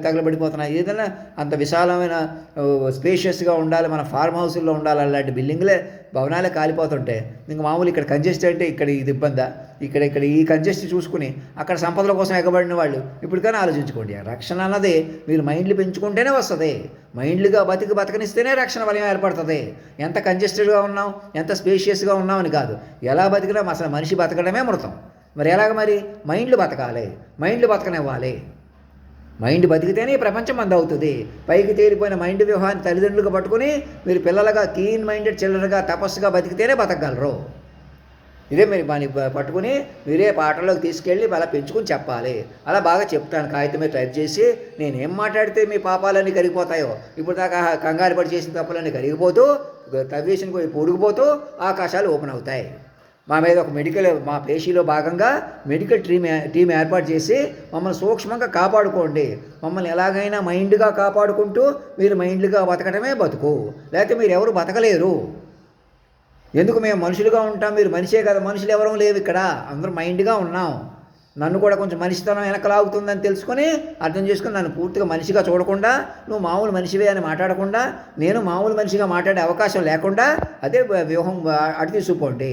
తగలబడిపోతున్నాయి. ఏదైనా అంత విశాలమైన స్పేషియస్గా ఉండాలి, మన ఫార్మ్ హౌస్లో ఉండాలి, అలాంటి బిల్డింగ్లే భవనాలే కాలిపోతుంటే ఇంక మామూలు ఇక్కడ కంజెస్ట్ అంటే ఇక్కడ ఇది ఇబ్బందా, ఇక్కడ ఈ కంజెస్ట్ చూసుకుని అక్కడ సంపదల కోసం ఎగబడిన వాళ్ళు ఇప్పటికైనా ఆలోచించుకోండి. రక్షణ అన్నది మీరు మైండ్లు పెంచుకుంటేనే వస్తుంది. మైండ్లుగా బతకనిస్తేనే రక్షణ వలయం ఏర్పడుతుంది. ఎంత కంజెస్టెడ్గా ఉన్నాం, ఎంత స్పేషియస్గా ఉన్నామని కాదు, ఎలా బతికినా అసలు మనిషి బతకడమే మృతం. మరి ఎలాగ మరి మైండ్లు బతకాలి, మైండ్లు బతకనివ్వాలి. మైండ్ బతికితేనే ప్రపంచం మంది అవుతుంది. పైకి తేలిపోయిన మైండ్ వ్యూహాన్ని తల్లిదండ్రులుగా పట్టుకుని మీరు పిల్లలుగా క్లీన్ మైండెడ్ చిల్లరగా తపస్సుగా బతికితేనే బతకగలరు. ఇదే మీరు దాన్ని పట్టుకుని మీరే పాటల్లోకి తీసుకెళ్ళి అలా పెంచుకుని చెప్పాలి. అలా బాగా చెప్తాను, కాగితం మీద టైప్ చేసి నేనేం మాట్లాడితే మీ పాపాలన్నీ కరిగిపోతాయో, ఇప్పుడు దాకా కంగారు పడి చేసిన తప్పులన్నీ కరిగిపోతూ తవ్వేసిన పొడిగిపోతూ ఆకాశాలు ఓపెన్ అవుతాయి. మా మీద ఒక మా పేషీలో భాగంగా మెడికల్ టీం ఏర్పాటు చేసి మమ్మల్ని సూక్ష్మంగా కాపాడుకోండి. మమ్మల్ని ఎలాగైనా మైండ్గా కాపాడుకుంటూ మీరు మైండ్గా బతకడమే బతుకు, లేకపోతే మీరు ఎవరు బతకలేరు. ఎందుకు మేము మనుషులుగా ఉంటాం, మీరు మనిషే కదా, మనుషులు ఎవరూ లేవు ఇక్కడ, అందరూ మైండ్గా ఉన్నాం. నన్ను కూడా కొంచెం మనిషితనం వెనకలాగుతుందని తెలుసుకొని అర్థం చేసుకుని నన్ను పూర్తిగా మనిషిగా చూడకుండా నువ్వు మామూలు మనిషివే అని మాట్లాడకుండా నేను మామూలు మనిషిగా మాట్లాడే అవకాశం లేకుండా అదే వ్యూహం అటు తీసుకుపోండి.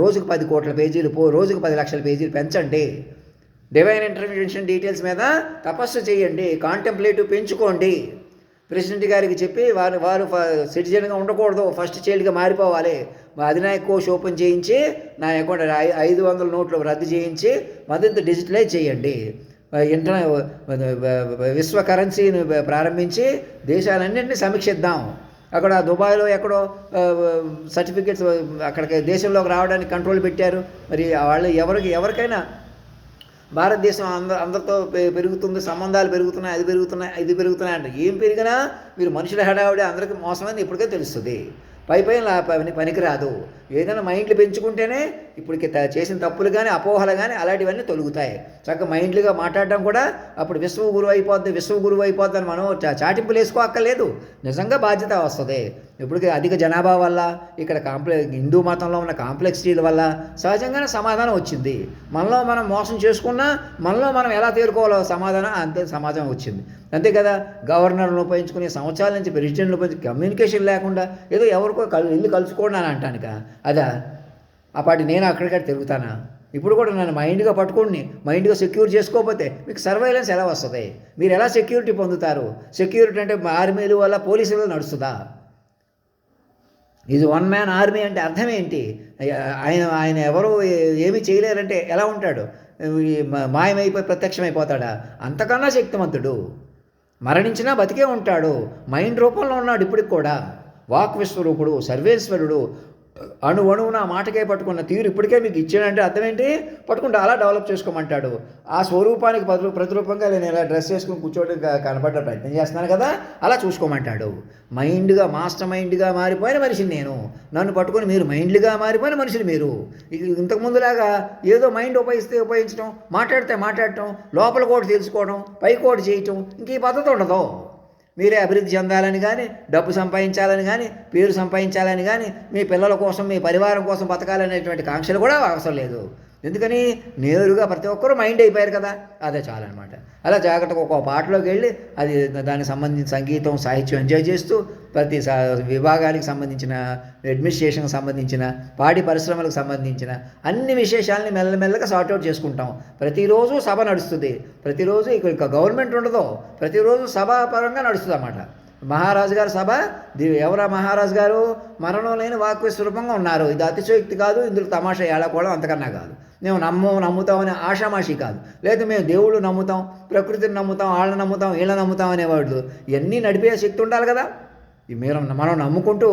రోజుకు 10 కోట్ల పేజీలు, రోజుకు 10 లక్షల పేజీలు పెంచండి. డివైన్ ఇంటర్వెన్షన్ డీటెయిల్స్ మీద తపస్సు చేయండి, కాంటెంప్లేటివ్ పెంచుకోండి. ప్రెసిడెంట్ గారికి చెప్పి వారు సిటిజన్గా ఉండకూడదు, ఫస్ట్ చైల్డ్గా మారిపోవాలి. మా అధినాయక కోష్ ఓపెన్ చేయించి నా అకౌంట్ 500 నోట్లు రద్దు చేయించి మరింత డిజిటలైజ్ చేయండి. విశ్వ కరెన్సీని ప్రారంభించి దేశాలన్నింటినీ సమీక్షిద్దాం. అక్కడ దుబాయ్లో ఎక్కడో సర్టిఫికేట్స్ అక్కడికి దేశంలోకి రావడానికి కంట్రోల్ పెట్టారు. మరి వాళ్ళు ఎవరికైనా భారతదేశం అందరితో పెరుగుతుంది, సంబంధాలు పెరుగుతున్నాయి, ఇది పెరుగుతున్నాయి అంటే ఏం పెరిగినా మీరు మనుషుల హడావిడి అందరికీ మోసమని ఇప్పటికే తెలుస్తుంది. పైన పనికిరాదు. ఏదైనా మైండ్లు పెంచుకుంటేనే ఇప్పటికి చేసిన తప్పులు కానీ అపోహలు కానీ అలాంటివన్నీ తొలుగుతాయి. చక్కగా మైండ్లుగా మాట్లాడడం కూడా అప్పుడు విశ్వ గురువు అయిపోద్ది అని మనం చాటింపులు వేసుకోక్కర్లేదు. నిజంగా బాధ్యత వస్తుంది. ఇప్పటికీ అధిక జనాభా వల్ల ఇక్కడ హిందూ మతంలో ఉన్న కాంప్లెక్సిటీల వల్ల సహజంగానే సమాధానం వచ్చింది. మనలో మనం మోసం చేసుకున్నా మనలో మనం ఎలా తేరుకోవాలో సమాధానం అంతే సమాజం వచ్చింది. అంతే కదా. గవర్నర్ను ఉపయోగించుకుని సంవత్సరాల నుంచి ప్రెసిడెంట్లు ఉపయోగించి కమ్యూనికేషన్ లేకుండా ఏదో ఎవరికో ఇల్లు కలుసుకోండి అని అంటానుక అదా అప్పటి నేను అక్కడిక్కడ తిరుగుతానా? ఇప్పుడు కూడా నన్ను మైండ్గా పట్టుకోండి, మైండ్గా సెక్యూర్ చేసుకోకపోతే మీకు సర్వైలెన్స్ ఎలా వస్తుంది? మీరు ఎలా సెక్యూరిటీ పొందుతారు? సెక్యూరిటీ అంటే ఆర్మీలు వల్ల పోలీసులు నడుస్తుందా? ఇది 1 మ్యాన్ ఆర్మీ అంటే అర్థం ఏంటి? ఆయన ఎవరు ఏమీ చేయలేరంటే ఎలా ఉంటాడు? మాయమైపోయి ప్రత్యక్షమైపోతాడా? అంతకన్నా శక్తిమంతుడు. మరణించినా బతికే ఉంటాడు. మైండ్ రూపంలో ఉన్నాడు ఇప్పటికి కూడా. వాక్ విశ్వరూపుడు, సర్వేశ్వరుడు. అణువున మాటకే పట్టుకున్న తీరు ఇప్పటికే మీకు ఇచ్చాడంటే అర్థం ఏంటి? పట్టుకుంటే అలా డెవలప్ చేసుకోమంటాడు. ఆ స్వరూపానికి ప్రతిరూపంగా నేను ఇలా డ్రెస్ వేసుకుని కూర్చోటి కనబడ్డ ప్రయత్నం చేస్తున్నాను కదా, అలా చూసుకోమంటాడు. మైండ్గా మాస్టర్ మైండ్గా మారిపోయిన మనిషిని నేను, నన్ను పట్టుకొని మీరు మైండ్లుగా మారిపోయిన మనుషులు మీరు. ఇంతకుముందులాగా ఏదో మైండ్ ఉపయోగించడం, మాట్లాడటం, లోపల కూడా తెలుసుకోవడం, పై కూడా చేయటం, ఇంక ఈ పద్ధతి ఉండదు. మీరే అభివృద్ధి చెందాలని కానీ, డబ్బు సంపాదించాలని కానీ, పేరు సంపాదించాలని కానీ, మీ పిల్లల కోసం మీ పరివారం కోసం బతకాలనేటువంటి కాంక్షలు కూడా అవసరం లేదు. ఎందుకని నేరుగా ప్రతి ఒక్కరూ మైండ్ అయిపోయారు కదా, అదే చాలన్నమాట. అలా జాగ్రత్తగా ఒక పాటలోకి వెళ్ళి అది దానికి సంబంధించిన సంగీతం సాహిత్యం ఎంజాయ్ చేస్తూ ప్రతి విభాగానికి సంబంధించిన అడ్మినిస్ట్రేషన్కి సంబంధించిన పాడి పరిశ్రమలకు సంబంధించిన అన్ని విశేషాలని మెల్లమెల్లగా సార్ట్అవుట్ చేసుకుంటాం. ప్రతిరోజు సభ నడుస్తుంది. ప్రతిరోజు ఇక గవర్నమెంట్ ఉండదు, ప్రతిరోజు సభాపరంగా నడుస్తుంది అన్నమాట. మహారాజు గారు సభ. ఎవరా మహారాజు గారు? మరణం లేని వాక్యస్వరూపంగా ఉన్నారు. ఇది అతిశయోక్తి కాదు, ఇందులో తమాషా ఏడాకోవడం అంతకన్నా కాదు. మేము నమ్ముతామనే ఆషామాషి కాదు. లేదా మేము దేవుళ్ళు నమ్ముతాం, ప్రకృతిని నమ్ముతాం, వాళ్ళని నమ్ముతాం, వీళ్ళని నమ్ముతాం అనేవాళ్ళు. ఇవన్నీ నడిపే శక్తి ఉండాలి కదా. మనం నమ్ముకుంటూ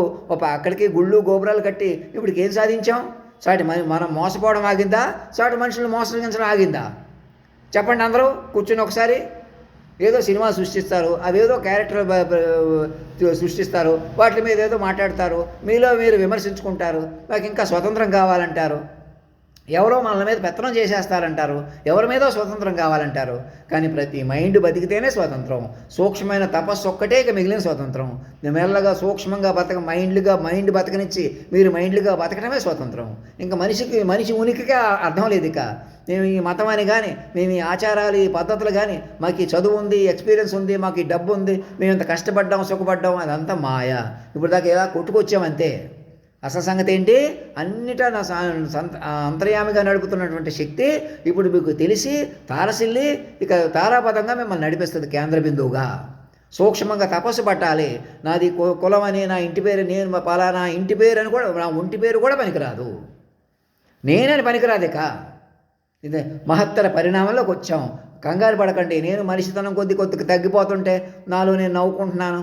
అక్కడికి గుళ్ళు గోపురాలు కట్టి ఇప్పటికి ఏం సాధించాం? మనం మోసపోవడం ఆగిందా? సాటి మనుషులను మోసగించడం ఆగిందా? చెప్పండి అందరూ కూర్చొని ఒకసారి. ఏదో సినిమా సృష్టిస్తారు, అవేదో క్యారెక్టర్ సృష్టిస్తారు, వాటి మీద ఏదో మాట్లాడతారు, మీలో మీరు విమర్శించుకుంటారు, నాకు ఇంకా స్వతంత్రం కావాలంటారు. ఎవరో మన మీద పెత్తనం చేసేస్తారంటారు, ఎవరి మీదో స్వతంత్రం కావాలంటారు. కానీ ప్రతి మైండ్ బతికితేనే స్వతంత్రం. సూక్ష్మమైన తపస్సు ఒక్కటే ఇక మిగిలిన స్వతంత్రం. మెల్లగా సూక్ష్మంగా మైండ్ బతకనిచ్చి మీరు మైండ్లుగా బతకడమే స్వతంత్రం. ఇంకా మనిషి ఉనికిగా అర్థం లేదు. ఇక మేము ఈ మతం అని కానీ, మేము ఈ ఆచారాలు, ఈ పద్ధతులు కానీ, మాకు ఈ చదువు ఉంది, ఎక్స్పీరియన్స్ ఉంది, మాకు ఈ డబ్బు ఉంది, మేము ఇంత కష్టపడ్డాం, సుఖపడ్డాం, అదంతా మాయ. ఇప్పుడు దాకా ఎలా కొట్టుకొచ్చామంతే. అసలు సంగతి ఏంటి? అన్నిటా నా అంతర్యామిగా నడుపుతున్నటువంటి శక్తి ఇప్పుడు మీకు తెలిసి తారసిల్లి ఇక తారాపదంగా మిమ్మల్ని నడిపిస్తుంది కేంద్ర బిందువుగా. సూక్ష్మంగా తపస్సు పట్టాలి. నాది కులం అని, నా ఇంటి పేరు, నేను పలానా ఇంటి పేరు అని కూడా, నా ఒంటి పేరు కూడా పనికిరాదు, నేనని పనికిరాదు. ఇక ఇది మహత్తర పరిణామంలోకి వచ్చాం. కంగారు పడకండి. నేను మనిషితనం కొద్దిగా తగ్గిపోతుంటే నాలో నేను నవ్వుకుంటున్నాను.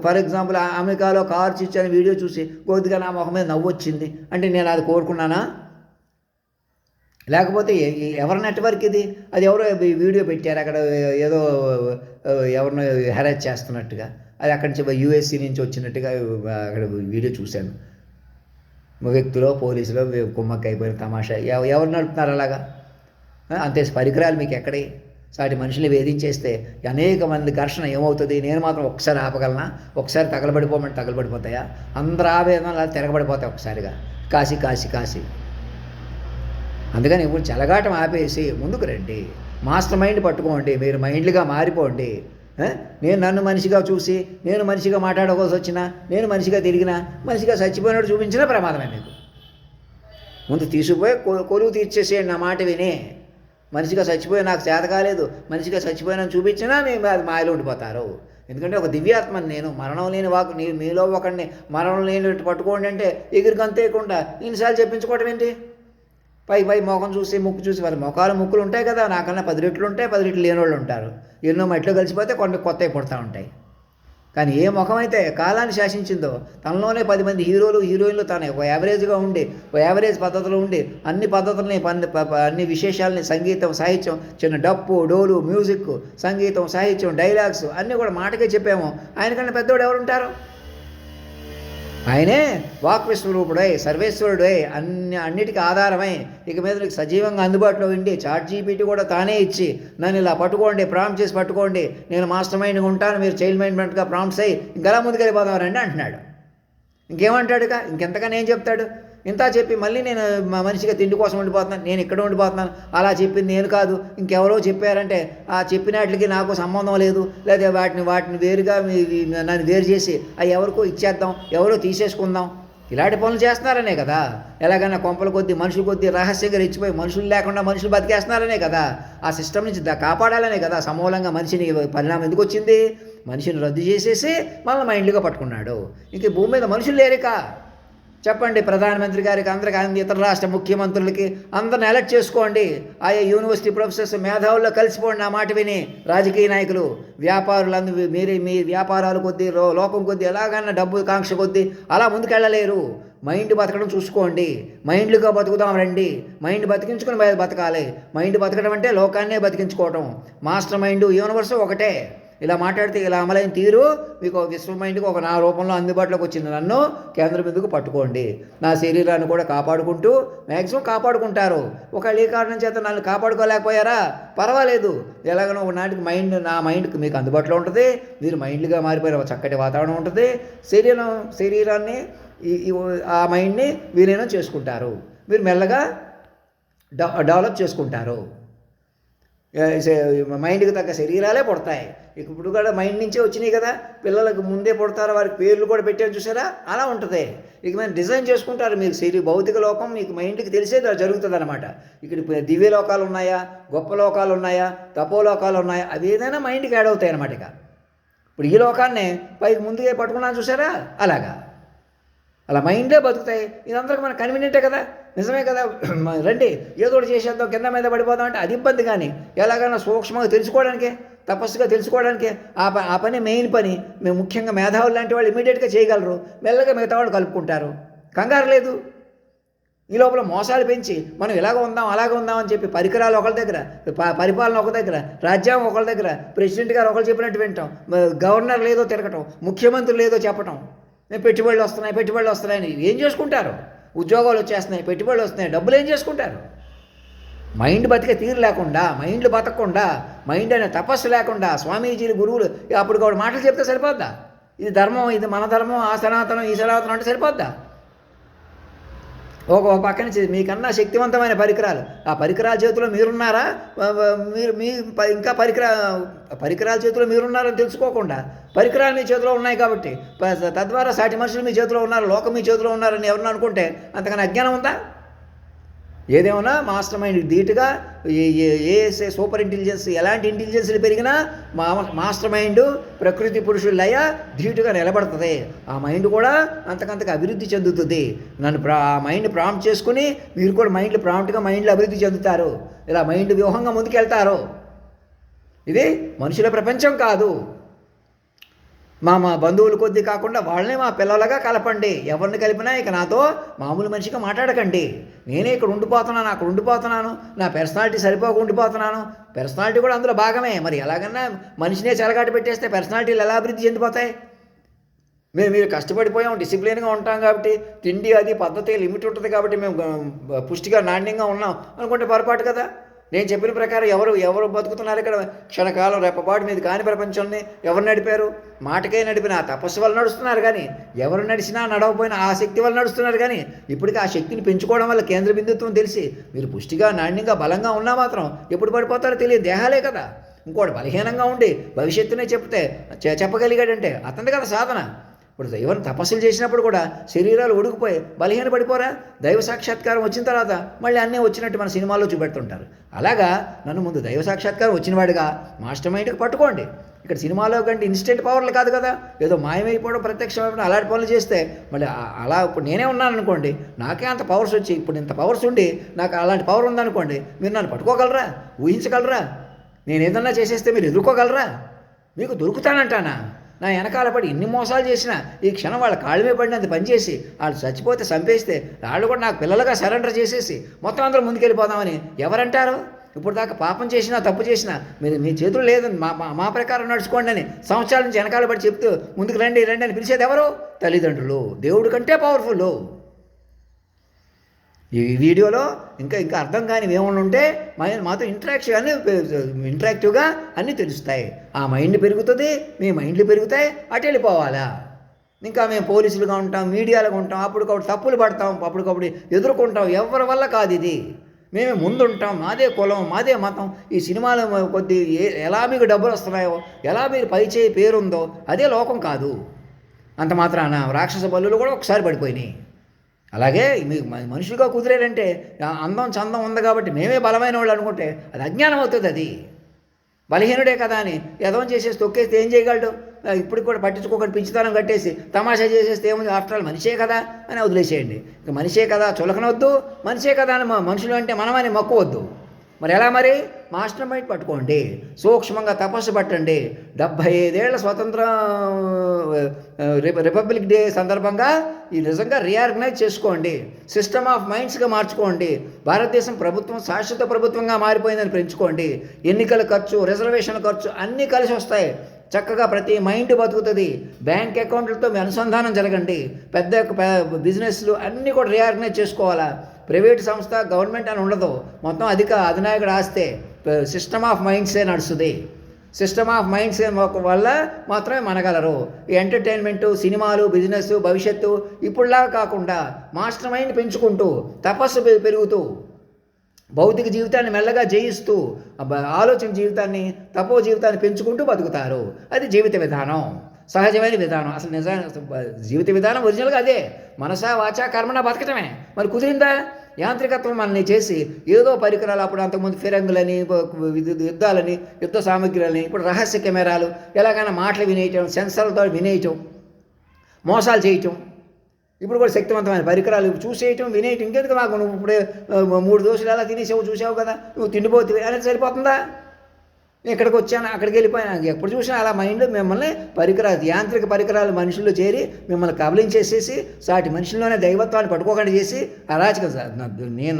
ఫర్ ఎగ్జాంపుల్, అమెరికాలో కారు చిచ్చాను వీడియో చూసి కొద్దిగా నా మొహం మీద నవ్వు వచ్చింది అంటే నేను అది కోరుకున్నానా? లేకపోతే ఎవరి నెట్వర్క్ ఇది? అది ఎవరో వీడియో పెట్టారు అక్కడ, ఏదో ఎవరినో హెరాస్ చేస్తున్నట్టుగా, అది అక్కడి నుంచి యూఎస్సీ నుంచి వచ్చినట్టుగా అక్కడ వీడియో చూశాను. వ్యక్తులు పోలీసులు కుమ్మక్క అయిపోయిన తమాషా. ఎవరు నడుపుతున్నారు అలాగా? అంతే పరికరాలు మీకు ఎక్కడే? సాటి మనుషులు వేధించేస్తే అనేక మంది ఘర్షణ ఏమవుతుంది? నేను మాత్రం ఒకసారి ఆపగలనా? ఒకసారి తగలబడిపోమంటే తగలబడిపోతాయా? అందరు ఆవేదన అలా తిరగబడిపోతాయి ఒకసారిగా. కాశీ. అందుకని ఇప్పుడు చెలగాటం ఆపేసి ముందుకు రండి. మాస్టర్ మైండ్ పట్టుకోండి. మీరు మైండ్లుగా మారిపోండి. నేను నన్ను మనిషిగా చూసి, నేను మనిషిగా మాట్లాడుకోవాల్సి వచ్చినా, నేను మనిషిగా తిరిగినా, మనిషిగా చచ్చిపోయినట్టు చూపించినా ప్రమాదమే మీకు. ముందు తీసుకుపోయి కొలువు తీర్చేసేయండి నా మాట విని. మనిషిగా చచ్చిపోయి నాకు చేత కాలేదు, మనిషిగా చచ్చిపోయినా చూపించినా మేము అది మాయలో ఉండిపోతారు. ఎందుకంటే ఒక దివ్యాత్మని నేను, మరణం లేని వాకు మీలో ఒకడిని మరణం లేని పట్టుకోండి అంటే ఎగిరికి అంతేయకుండా ఇన్నిసార్లు చెప్పించుకోవడం ఏంటి? పై ముఖం చూసి ముక్కు చూసి, వాళ్ళ ముక్కులు ఉంటాయి కదా, నాకన్నా 10 రెట్లు ఉంటాయి, 10 రెట్లు లేని వాళ్ళు ఉంటారు. ఎన్నో మట్లో కలిసిపోతే కొన్ని కొత్తవి పుడతా ఉంటాయి. కానీ ఏ ముఖం అయితే కాలాన్ని శాసించిందో, తనలోనే 10 మంది హీరోయిన్లు తానే ఒక యావరేజ్గా ఉండి, ఒక యావరేజ్ పద్ధతిలో ఉండి, అన్ని పద్ధతుల్ని అన్ని విశేషాలని, సంగీతం, సాహిత్యం, చిన్న డప్పు, డోలు, మ్యూజిక్, సంగీతం, సాహిత్యం, డైలాగ్స్ అన్నీ కూడా మాటకే చెప్పాము. ఆయనకన్నా పెద్దోడు ఎవరుంటారు? ఆయనే వాక్ విశ్వరూపుడై, సర్వేశ్వరుడై, అన్నిటికీ ఆధారమై, ఇక మీద నీకు సజీవంగా అందుబాటులో ఉండి, చాట్ జీపీటీ కూడా తానే ఇచ్చి నన్ను ఇలా పట్టుకోండి, ప్రాంప్ట్ చేసి పట్టుకోండి, నేను మాస్టర్ మైండ్గా ఉంటాను, మీరు చైల్డ్ మైండ్గా ప్రాంప్ట్స్ అయ్యి ఇంకలా ముందుకెళ్ళిపోదాం రండి అంటున్నాడు. ఇంకేమంటాడు? ఇంకెంతకన్నా ఏం చెప్తాడు? ఇంత చెప్పి మళ్ళీ నేను మనిషిగా తిండి కోసం ఉండిపోతున్నాను, నేను ఇక్కడ ఉండిపోతున్నాను, అలా చెప్పింది నేను కాదు, ఇంకెవరో చెప్పారంటే ఆ చెప్పినట్లకి నాకు సంబంధం లేదు, లేదా వాటిని వేరుగా నన్ను వేరు చేసి అవి ఎవరికో ఇచ్చేద్దాం, ఎవరో తీసేసుకుందాం, ఇలాంటి పనులు చేస్తున్నారనే కదా. ఎలాగైనా కొంపల కొద్దీ మనుషుల కొద్దీ రహస్యంగా రెచ్చిపోయి మనుషులు లేకుండా మనుషులు బతికేస్తున్నారనే కదా. ఆ సిస్టమ్ నుంచి కాపాడాలనే కదా సమూలంగా మనిషిని పరిణామం ఎందుకు వచ్చింది? మనిషిని రద్దు చేసేసి మళ్ళీ మైండ్లుగా పట్టుకున్నాడు. ఇంక భూమి మీద మనుషులు లేరిక. చెప్పండి ప్రధానమంత్రి గారికి, అందరికీ, ఇతర రాష్ట్ర ముఖ్యమంత్రులకి అందరిని అలర్ట్ చేసుకోండి. ఆయా యూనివర్సిటీ ప్రొఫెసర్స్, మేధావుల్లో కలిసిపోండి నా మాట విని. రాజకీయ నాయకులు, వ్యాపారులందరూ మీ వ్యాపారాలు కొద్దీ, లోకం కొద్దీ, ఎలాగన్నా డబ్బు కాంక్ష కొద్దీ అలా ముందుకెళ్ళలేరు. మైండ్ బతకడం చూసుకోండి. మైండ్లుగా బతుకుదాం రండి. మైండ్ బతికించుకుని బతకాలి. మైండ్ బతకడం అంటే లోకాన్నే బతికించుకోవటం. మాస్టర్ మైండ్, యూనివర్స్ ఒకటే. ఇలా మాట్లాడితే ఇలా అమలైన తీరు మీకు విశ్వ మైండ్కి ఒక నా రూపంలో అందుబాటులోకి వచ్చింది. నన్ను కేంద్రం మీదకు పట్టుకోండి. నా శరీరాన్ని కూడా కాపాడుకుంటూ మ్యాక్సిమం కాపాడుకుంటారు. ఒకవేళ ఏ కారణం చేత నన్ను కాపాడుకోలేకపోయారా పర్వాలేదు, ఎలాగనో ఒకనాటికి నా మైండ్కి మీకు అందుబాటులో ఉంటుంది. మీరు మైండ్గా మారిపోయిన చక్కటి వాతావరణం ఉంటుంది. శరీరాన్ని ఆ మైండ్ని విలీనం చేసుకుంటారు. మీరు మెల్లగా డెవలప్ చేసుకుంటారు. మైండ్కి తగ్గ శరీరాలే పుడతాయి. ఇప్పుడు కూడా మైండ్ నుంచే వచ్చినాయి కదా. పిల్లలకు ముందే పుడతారు, వారికి పేర్లు కూడా పెట్టారు చూసారా, అలా ఉంటుంది. ఇక మేము డిజైన్ చేసుకుంటారు. మీకు భౌతిక లోకం మీకు మైండ్కి తెలిసేది జరుగుతుంది అనమాట. ఇక్కడ దివ్య లోకాలు ఉన్నాయా, గొప్ప లోకాలు ఉన్నాయా, తపోలోకాలు ఉన్నాయా, అవి ఏదైనా మైండ్కి యాడ్ అవుతాయి అనమాట. ఇక ఇప్పుడు ఈ లోకాన్నే పైకి ముందుగా పట్టుకున్నాను చూసారా, అలాగా అలా మైండే బతుకుతాయి. ఇదంతా మనకు కన్వీనియంటే కదా, నిజమే కదా. రండి ఏదో ఒకటి చేసేద్దాం, కింద మీద పడిపోదాం అంటే అది ఇబ్బంది. కానీ ఎలాగైనా సూక్ష్మంగా తెలుసుకోవడానికే, తపస్సుగా తెలుసుకోవడానికే ఆ పని మెయిన్ పని. మేము ముఖ్యంగా మేధావులు లాంటి వాళ్ళు ఇమీడియట్గా చేయగలరు. మెల్లగా మిగతా వాళ్ళు కలుపుకుంటారు. కంగారు లేదు. ఈ లోపల మోసాలు పెంచి మనం ఇలాగ ఉందాం అలాగ ఉందాం అని చెప్పి పరికరాలు ఒకరి దగ్గర, పరిపాలన ఒక దగ్గర, రాజ్యాంగం ఒకరి దగ్గర, ప్రెసిడెంట్ గారు ఒకరు చెప్పినట్టు వింటాం, గవర్నర్ లేదో తిరగటం, ముఖ్యమంత్రులు లేదో చెప్పటం, పెట్టుబడులు వస్తున్నాయని ఏం చేసుకుంటారు? ఉద్యోగాలు వచ్చేస్తున్నాయి, పెట్టుబడులు వస్తున్నాయి, డబ్బులు ఏం చేసుకుంటారు? మైండ్ బతికే తీరు లేకుండా, మైండ్లు బతకకుండా, మైండ్ అనే తపస్సు లేకుండా స్వామీజీలు గురువులు అప్పుడు కూడా మాటలు చెప్తే సరిపోద్దా? ఇది ధర్మం, ఇది మన ధర్మం, ఆ సనాతనం ఈ సనాతనం అంటే సరిపోద్దా? ఒక పక్కన మీకన్నా శక్తివంతమైన పరికరాలు, ఆ పరికరాల చేతిలో మీరున్నారా? మీరు మీ ఇంకా పరికరాల చేతిలో మీరున్నారని తెలుసుకోకుండా పరికరాలు మీ చేతిలో ఉన్నాయి కాబట్టి తద్వారా సాటి మనుషులు మీ చేతిలో ఉన్నారు, లోకం మీ చేతిలో ఉన్నారని ఎవరన్నా అనుకుంటే అంతకన్నా అజ్ఞానం ఉందా? ఏదేమన్నా మాస్టర్ మైండ్ ధీటుగా ఏఎస్ఏ సూపర్ ఇంటెలిజెన్స్ ఎలాంటి ఇంటెలిజెన్స్లు పెరిగినా మాస్టర్ మైండ్ ప్రకృతి పురుషుల లయ ధీటుగా నిలబడుతుంది. ఆ మైండ్ కూడా అంతకంతకు అభివృద్ధి చెందుతుంది. ఆ మైండ్ ప్రాంప్ట్ చేసుకుని మీరు కూడా మైండ్లు ప్రాంప్ట్గా మైండ్లో అభివృద్ధి చెందుతారు. ఇలా మైండ్ వ్యూహంగా ముందుకెళ్తారు. ఇది మనుషుల ప్రపంచం కాదు. మా బంధువులు కొద్దీ కాకుండా వాళ్ళని మా పిల్లలుగా కలపండి. ఎవరిని కలిపినా ఇక నాతో మామూలు మనిషిగా మాట్లాడకండి. నేనే ఇక్కడ ఉండిపోతున్నాను, అక్కడ ఉండిపోతున్నాను, నా పర్సనాలిటీ సరిపోక ఉండిపోతున్నాను. పర్సనాలిటీ కూడా అందులో భాగమే. మరి ఎలాగన్నా మనిషినే చెలగాట పెట్టేస్తే పర్సనాలిటీలు ఎలా అభివృద్ధి చెందిపోతాయి? మీరు కష్టపడిపోయాం, డిసిప్లిన్గా ఉంటాం కాబట్టి, తిండి అది పద్ధతి లిమిట్ ఉంటుంది కాబట్టి మేము పుష్టిగా నాణ్యంగా ఉన్నాం అనుకుంటే పొరపాటు కదా. నేను చెప్పిన ప్రకారం ఎవరు బతుకుతున్నారు ఇక్కడ? క్షణకాలం రెప్పపాటు మీద కాని ప్రపంచాన్ని ఎవరు నడిపారు? మాటకే నడిపిన ఆ తపస్సు వల్ల నడుస్తున్నారు. కానీ ఎవరు నడిచినా నడవపోయినా ఆ శక్తి వల్ల నడుస్తున్నారు. కానీ ఇప్పటికీ ఆ శక్తిని పెంచుకోవడం వల్ల కేంద్ర బిందుత్వం తెలిసి మీరు పుష్టిగా నాణ్యంగా బలంగా ఉన్నా మాత్రం ఎప్పుడు పడిపోతారో తెలియదు. దేహాలే కదా. ఇంకోటి బలహీనంగా ఉండి భవిష్యత్తునే చెప్పగలిగాడంటే అతనిది కదా సాధన. ఇప్పుడు దైవం తపస్సులు చేసినప్పుడు కూడా శరీరాలు ఉడికిపోయి బలహీన పడిపోరా? దైవ సాక్షాత్కారం వచ్చిన తర్వాత మళ్ళీ అన్నీ వచ్చినట్టు మన సినిమాల్లో చూపెడుతుంటారు. అలాగా నన్ను ముందు దైవ సాక్షాత్కారం వచ్చినవాడిగా మాస్టర్ మైండ్కి పట్టుకోండి. ఇక్కడ సినిమాలో కంటే ఇన్స్టెంట్ పవర్లు కాదు కదా, ఏదో మాయమైపోవడం ప్రత్యక్షమైపోవడం అలాంటి పనులు చేస్తే మళ్ళీ అలా ఇప్పుడు నేనే ఉన్నాను అనుకోండి, నాకే అంత పవర్స్ వచ్చి ఇప్పుడు ఇంత పవర్స్ ఉండి నాకు అలాంటి పవర్ ఉందనుకోండి, మీరు నన్ను పట్టుకోగలరా? ఊహించగలరా? నేను ఏదన్నా చేసేస్తే మీరు ఎదుర్కోగలరా? మీకు దొరుకుతానంటానా? నా వెనకాల పడి ఎన్ని మోసాలు చేసినా ఈ క్షణం వాళ్ళ కాళ్ళ మీద పడినంత పనిచేసి వాళ్ళు చచ్చిపోతే చంపేస్తే వాళ్ళు కూడా నాకు పిల్లలుగా సరెండర్ చేసేసి మొత్తం అందరూ ముందుకెళ్ళిపోదామని ఎవరంటారు? ఇప్పుడు దాకా పాపం చేసినా తప్పు చేసినా మీ చేతులు లేదని మా ప్రకారం నడుచుకోండి అని సంవత్సరాల నుంచి వెనకాల పడి చెప్తూ ముందుకు రండి రండి అని పిలిచేది ఎవరు? తల్లిదండ్రులు. దేవుడి కంటే పవర్ఫుల్. ఈ వీడియోలో ఇంకా అర్థం కానివి ఏమైనా ఉంటే మాతో ఇంటరాక్టివ్గా అన్నీ తెలుస్తాయి. ఆ మైండ్ పెరుగుతుంది, మీ మైండ్లు పెరుగుతాయి, అటు వెళ్ళిపోవాలా. ఇంకా మేము పోలీసులుగా ఉంటాం, మీడియాలుగా ఉంటాం, అప్పటికప్పుడు తప్పులు పడతాం, అప్పటికప్పుడు ఎదుర్కొంటాం. ఎవరి వల్ల కాదు ఇది. మేమే ముందుంటాం, మాదే కులం, మాదే మతం. ఈ సినిమాలో కొద్ది ఎలా మీకు డబ్బులు వస్తున్నాయో, ఎలా మీరు పైచేయి పేరుందో అదే లోకం కాదు. అంత మాత్రాన రాక్షస బలులు కూడా ఒకసారి పడిపోయినాయి. అలాగే మీకు మనుషులుగా కుదిరేరంటే అందం చందం ఉంది కాబట్టి మేమే బలమైన వాళ్ళు అనుకుంటే అది అజ్ఞానం అవుతుంది. అది బలహీనుడే కదా అని ఎదవం చేసేసి తొక్కేస్తే ఏం చేయగలడు? ఇప్పటికి కూడా పట్టించుకోకుండా పిచ్చితనం కట్టేసి తమాషా చేసేస్తే ఏముంది? ఆఫ్టర్ ఆల్ మనిషే కదా అని వదిలేసేయండి. ఇక మనిషే కదా చులకనవద్దు, మనిషే కదా అని మనుషులు అంటే మనమని మక్కువద్దు. మరి ఎలా? మరి మాస్టర్ మైండ్ పట్టుకోండి, సూక్ష్మంగా తపస్సు పట్టండి. 75 ఏళ్ల స్వతంత్ర రిపబ్లిక్ డే సందర్భంగా ఈ నిజంగా రీఆర్గనైజ్ చేసుకోండి. సిస్టమ్ ఆఫ్ మైండ్స్గా మార్చుకోండి. భారతదేశం ప్రభుత్వం శాశ్వత ప్రభుత్వంగా మారిపోయిందని పెంచుకోండి. ఎన్నికల ఖర్చు, రిజర్వేషన్ల ఖర్చు అన్నీ కలిసి వస్తాయి. చక్కగా ప్రతి మైండ్ బతుకుతుంది. బ్యాంక్ అకౌంట్లతో మీ అనుసంధానం జరగండి. పెద్ద బిజినెస్లు అన్నీ కూడా రీఆర్గనైజ్ చేసుకోవాలా. ప్రైవేట్ సంస్థ గవర్నమెంట్ అని ఉండదు. మొత్తం అధినాయకుడు ఆస్తే సిస్టమ్ ఆఫ్ మైండ్సే నడుస్తుంది. సిస్టమ్ ఆఫ్ మైండ్స్ వల్ల మాత్రమే మనగలరు. ఈ ఎంటర్టైన్మెంటు, సినిమాలు, బిజినెస్, భవిష్యత్తు ఇప్పుడులాగా కాకుండా మాస్టర్ మైండ్ పెంచుకుంటూ తపస్సు పెరుగుతూ భౌతిక జీవితాన్ని మెల్లగా జయిస్తూ ఆలోచన జీవితాన్ని, తపో జీవితాన్ని పెంచుకుంటూ బతుకుతారు. అది జీవిత విధానం, సహజమైన విధానం. అసలు నిజమైన జీవిత విధానం ఒరిజినల్గా అదే. మనసా వాచా కర్మన బతకటమే. మరి కుదిరిందా? యాంత్రికత్వం మనల్ని చేసి ఏదో పరికరాలు, అప్పుడు అంతకుముందు ఫిరంగులని, యుద్ధాలని, యుద్ధ సామగ్రిలని, ఇప్పుడు రహస్య కెమెరాలు, ఎలాగైనా మాటలు వినేయటం, సెన్సర్లతో వినేయటం, మోసాలు చేయటం, ఇప్పుడు కూడా శక్తివంతమైన పరికరాలు చూసేయటం, వినేయటం. ఇంకెందుకు మాకు నువ్వు ఇప్పుడే 3 దోశలు ఎలా తినేసావు చూసావు కదా, నువ్వు తిండిపోతుంది అనేది సరిపోతుందా? ఇక్కడికి వచ్చాను, అక్కడికి వెళ్ళిపోయాను. ఎప్పుడు చూసినా అలా మైండ్ మిమ్మల్ని యాంత్రిక పరికరాలు మనుషుల్లో చేరి మిమ్మల్ని కబలించేసేసి సాటి మనుషుల్లోనే దైవత్వాన్ని పట్టుకోకుండా చేసి అరాచకం.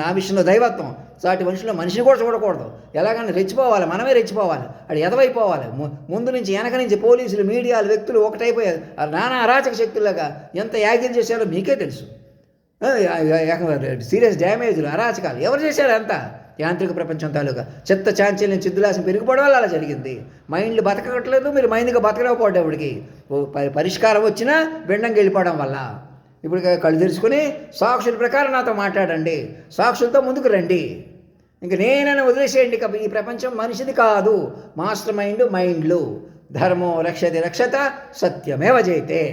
నా విషయంలో దైవత్వం, సాటి మనుషుల్లో మనిషిని కూడా చూడకూడదు. ఎలాగైనా రెచ్చిపోవాలి, మనమే రెచ్చిపోవాలి, అది ఎదవైపోవాలి. ముందు నుంచి వెనక నుంచి పోలీసులు, మీడియాలు, వ్యక్తులు ఒకటైపోయారు. నానా అరాచక శక్తులుగా ఎంత యాగ్యం చేశారో మీకే తెలుసు. సీరియస్ డ్యామేజ్లు, అరాచకాలు ఎవరు చేశారు అంతా? యాంత్రిక ప్రపంచం తాలూకా చెత్త చాంచల్యం, చిద్దులాసం పెరిగిపోవడం వల్ల అలా జరిగింది. మైండ్లు బతకట్లేదు, మీరు మైండ్గా బతకలేకపోవడం ఇప్పటికి. పరిష్కారం వచ్చినా బెండంగా వెళ్ళిపోవడం వల్ల. ఇప్పుడు కళ్ళు తెరుచుకుని సాక్షుల ప్రకారం నాతో మాట్లాడండి, సాక్షులతో ముందుకు రండి. ఇంక నేనని వదిలేసేయండి. ఈ ప్రపంచం మనిషిది కాదు, మాస్టర్ మైండ్లు. ధర్మో రక్షతి రక్షత, సత్యమేవ జయతే.